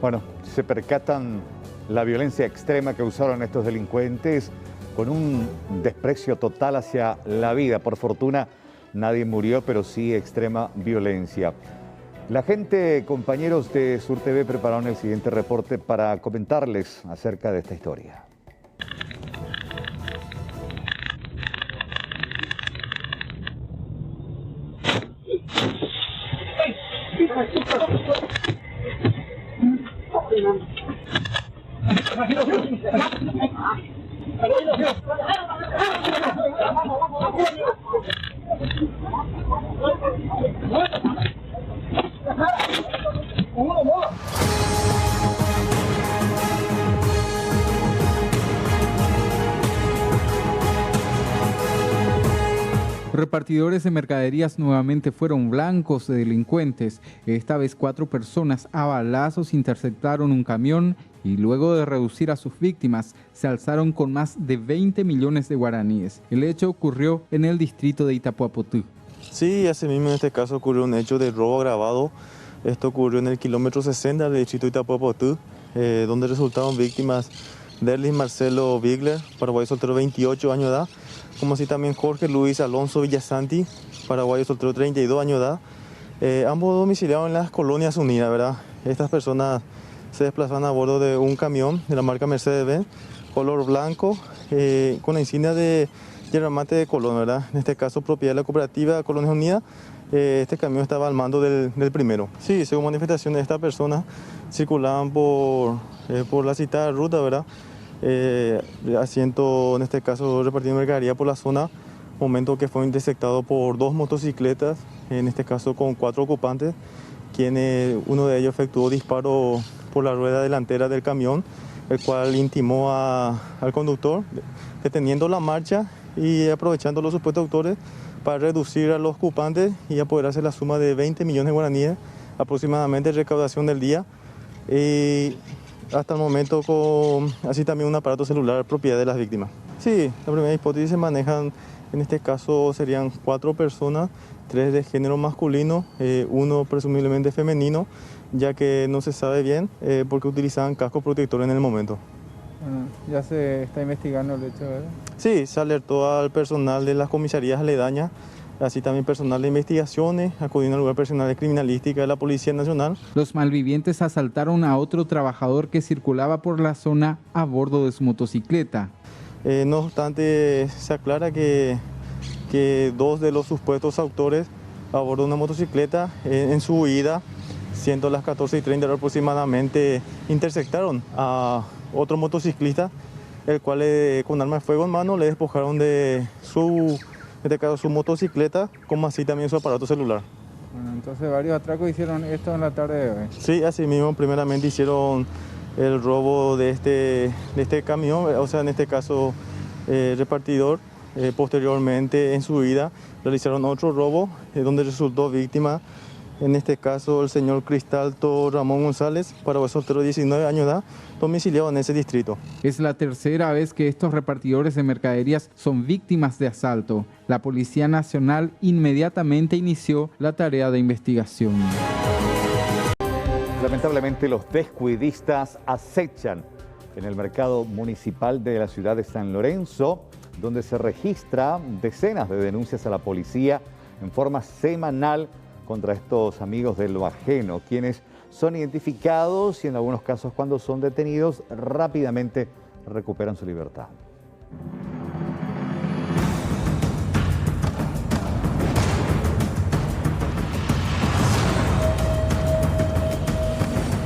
Bueno, se percatan la violencia extrema que usaron estos delincuentes con un desprecio total hacia la vida. Por fortuna nadie murió, pero sí extrema violencia. La gente, compañeros de Sur TV, prepararon el siguiente reporte para comentarles acerca de esta historia. Repartidores de mercaderías nuevamente fueron blancos de delincuentes. Esta vez 4 personas a balazos interceptaron un camión y luego de reducir a sus víctimas se alzaron con más de 20 millones de guaraníes. El hecho ocurrió en el distrito de Itapuapotú. Sí, así mismo en este caso ocurrió un hecho de robo agravado. Esto ocurrió en el kilómetro 60 del distrito de Itapuapotú, donde resultaron víctimas Derlis Marcelo Bigler, paraguayo soltero, 28 años de edad, como así también Jorge Luis Alonso Villasanti, paraguayo soltero, 32 años de edad, ambos domiciliados en las Colonias Unidas, ¿verdad? Estas personas se desplazaban a bordo de un camión de la marca Mercedes-Benz, color blanco, con la insignia de Yerramate de Colón, ¿verdad? En este caso, propiedad de la cooperativa Colonias Unidas. Este camión estaba al mando del primero. Sí, según manifestaciones de estas personas, circulaban por la citada ruta, ¿verdad? Asiento, en este caso, repartiendo mercadería por la zona, momento que fue interceptado por 2 motocicletas, en este caso con 4 ocupantes, uno de ellos efectuó disparo por la rueda delantera del camión, el cual intimó al conductor, deteniendo la marcha y aprovechando los supuestos autores para reducir a los ocupantes y apoderarse la suma de 20 millones de guaraníes, aproximadamente recaudación del día. Y hasta el momento con así también un aparato celular propiedad de las víctimas. Sí, la primera hipótesis se manejan, en este caso serían 4 personas, 3 de género masculino, 1 presumiblemente femenino, ya que no se sabe bien porque utilizaban casco protector en el momento. Bueno, ya se está investigando el hecho, ¿verdad? Sí, se alertó al personal de las comisarías aledañas, así también personal de investigaciones, acudiendo al lugar personal de criminalística de la Policía Nacional. Los malvivientes asaltaron a otro trabajador que circulaba por la zona a bordo de su motocicleta. No obstante, se aclara que 2 de los supuestos autores a bordo de una motocicleta en su huida, siendo las 14:30 aproximadamente, interceptaron a otro motociclista, el cual con arma de fuego en mano le despojaron de en este caso su motocicleta, como así también su aparato celular. Bueno, entonces varios atracos hicieron esto en la tarde de hoy. Sí, así mismo, primeramente hicieron el robo de este camión, o sea, en este caso repartidor. Posteriormente, en su huida, realizaron otro robo, donde resultó víctima, en este caso, el señor Cristalto Ramón González, paraguayo soltero, 19 años de edad, domiciliado en ese distrito. Es la tercera vez que estos repartidores de mercaderías son víctimas de asalto. La Policía Nacional inmediatamente inició la tarea de investigación. Lamentablemente, los descuidistas acechan en el mercado municipal de la ciudad de San Lorenzo, donde se registra decenas de denuncias a la policía en forma semanal contra estos amigos de lo ajeno, quienes son identificados y en algunos casos, cuando son detenidos, rápidamente recuperan su libertad.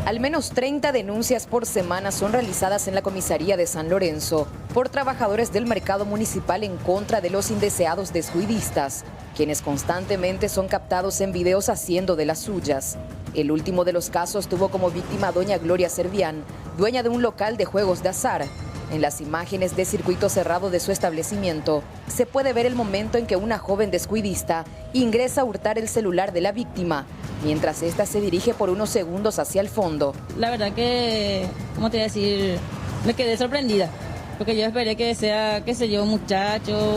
Al menos 30 denuncias por semana son realizadas en la comisaría de San Lorenzo por trabajadores del mercado municipal en contra de los indeseados descuidistas, quienes constantemente son captados en videos haciendo de las suyas. El último de los casos tuvo como víctima a doña Gloria Servián, dueña de un local de juegos de azar. En las imágenes de circuito cerrado de su establecimiento, se puede ver el momento en que una joven descuidista ingresa a hurtar el celular de la víctima, mientras ésta se dirige por unos segundos hacia el fondo. La verdad que, ¿cómo te voy a decir? Me quedé sorprendida, porque yo esperé que sea, qué sé yo, un muchacho,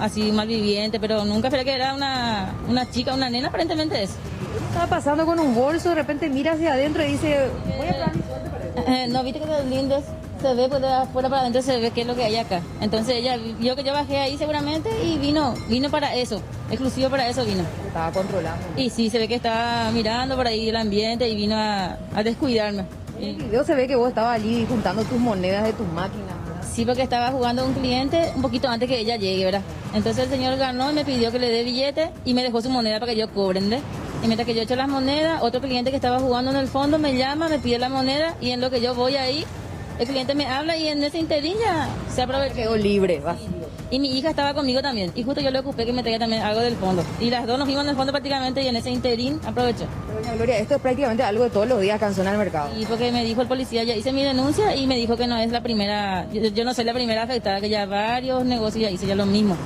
así malviviente, pero nunca esperé que era una chica, una nena, aparentemente es. Estaba pasando con un bolso, de repente mira hacia adentro y dice, voy a probar mi suerte para eso. No, viste que los lindos se ve, pues de afuera para adentro se ve qué es lo que hay acá. Entonces ella vio que yo bajé ahí seguramente y vino para eso, exclusivo para eso vino. Estaba controlando. Y sí, se ve que estaba mirando por ahí el ambiente y vino a descuidarme. En el video se ve que vos estabas allí juntando tus monedas de tus máquinas. Sí, porque estaba jugando un cliente un poquito antes que ella llegue, ¿verdad? Entonces el señor ganó y me pidió que le dé billete y me dejó su moneda para que yo cobre, ¿entendés? Y mientras que yo echo las monedas, otro cliente que estaba jugando en el fondo me llama, me pide la moneda y en lo que yo voy ahí, el cliente me habla y en ese interín ya se aprovechó. Quedó libre, vacío. Y mi hija estaba conmigo también. Y justo yo le ocupé que me traía también algo del fondo. Y las dos nos fuimos en el fondo prácticamente y en ese interín aprovechó. Pero doña Gloria, esto es prácticamente algo de todos los días acá en zona del mercado. Y porque me dijo el policía, ya hice mi denuncia y me dijo que no es la primera, yo no soy la primera afectada, que ya varios negocios ya hice ya lo mismo.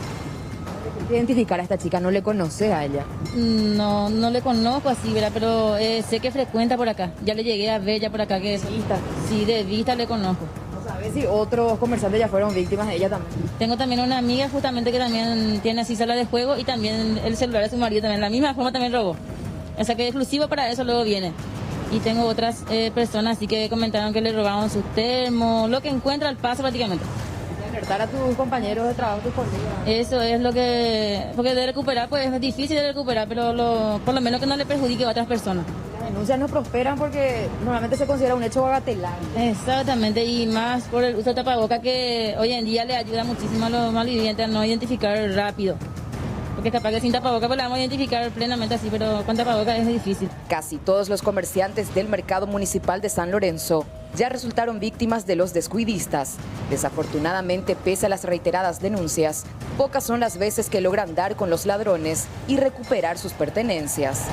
identificar a esta chica, ¿no le conoce a ella? No, no le conozco así, ¿verdad? Pero sé que frecuenta por acá. Ya le llegué a ver ya por acá que es. ¿Vista? Sí, de vista le conozco. ¿No sabes si otros comerciantes ya fueron víctimas de ella también? Tengo también una amiga justamente que también tiene así sala de juego y también el celular de su marido también. La misma forma también robó. O sea que exclusivo para eso luego viene. Y tengo otras personas así que comentaron que le robaron sus termos, lo que encuentra al paso prácticamente. Alertar a tus compañeros de trabajo, tus colegas. Eso es lo que... Porque de recuperar, pues es difícil de recuperar, pero por lo menos que no le perjudique a otras personas. Las denuncias no prosperan porque normalmente se considera un hecho bagatelar. Exactamente, y más por el uso de tapabocas que hoy en día le ayuda muchísimo a los malvivientes a no identificar rápido. Porque capaz que sin tapabocas pues la vamos a identificar plenamente así, pero con tapabocas es difícil. Casi todos los comerciantes del mercado municipal de San Lorenzo ya resultaron víctimas de los descuidistas. Desafortunadamente, pese a las reiteradas denuncias, pocas son las veces que logran dar con los ladrones y recuperar sus pertenencias.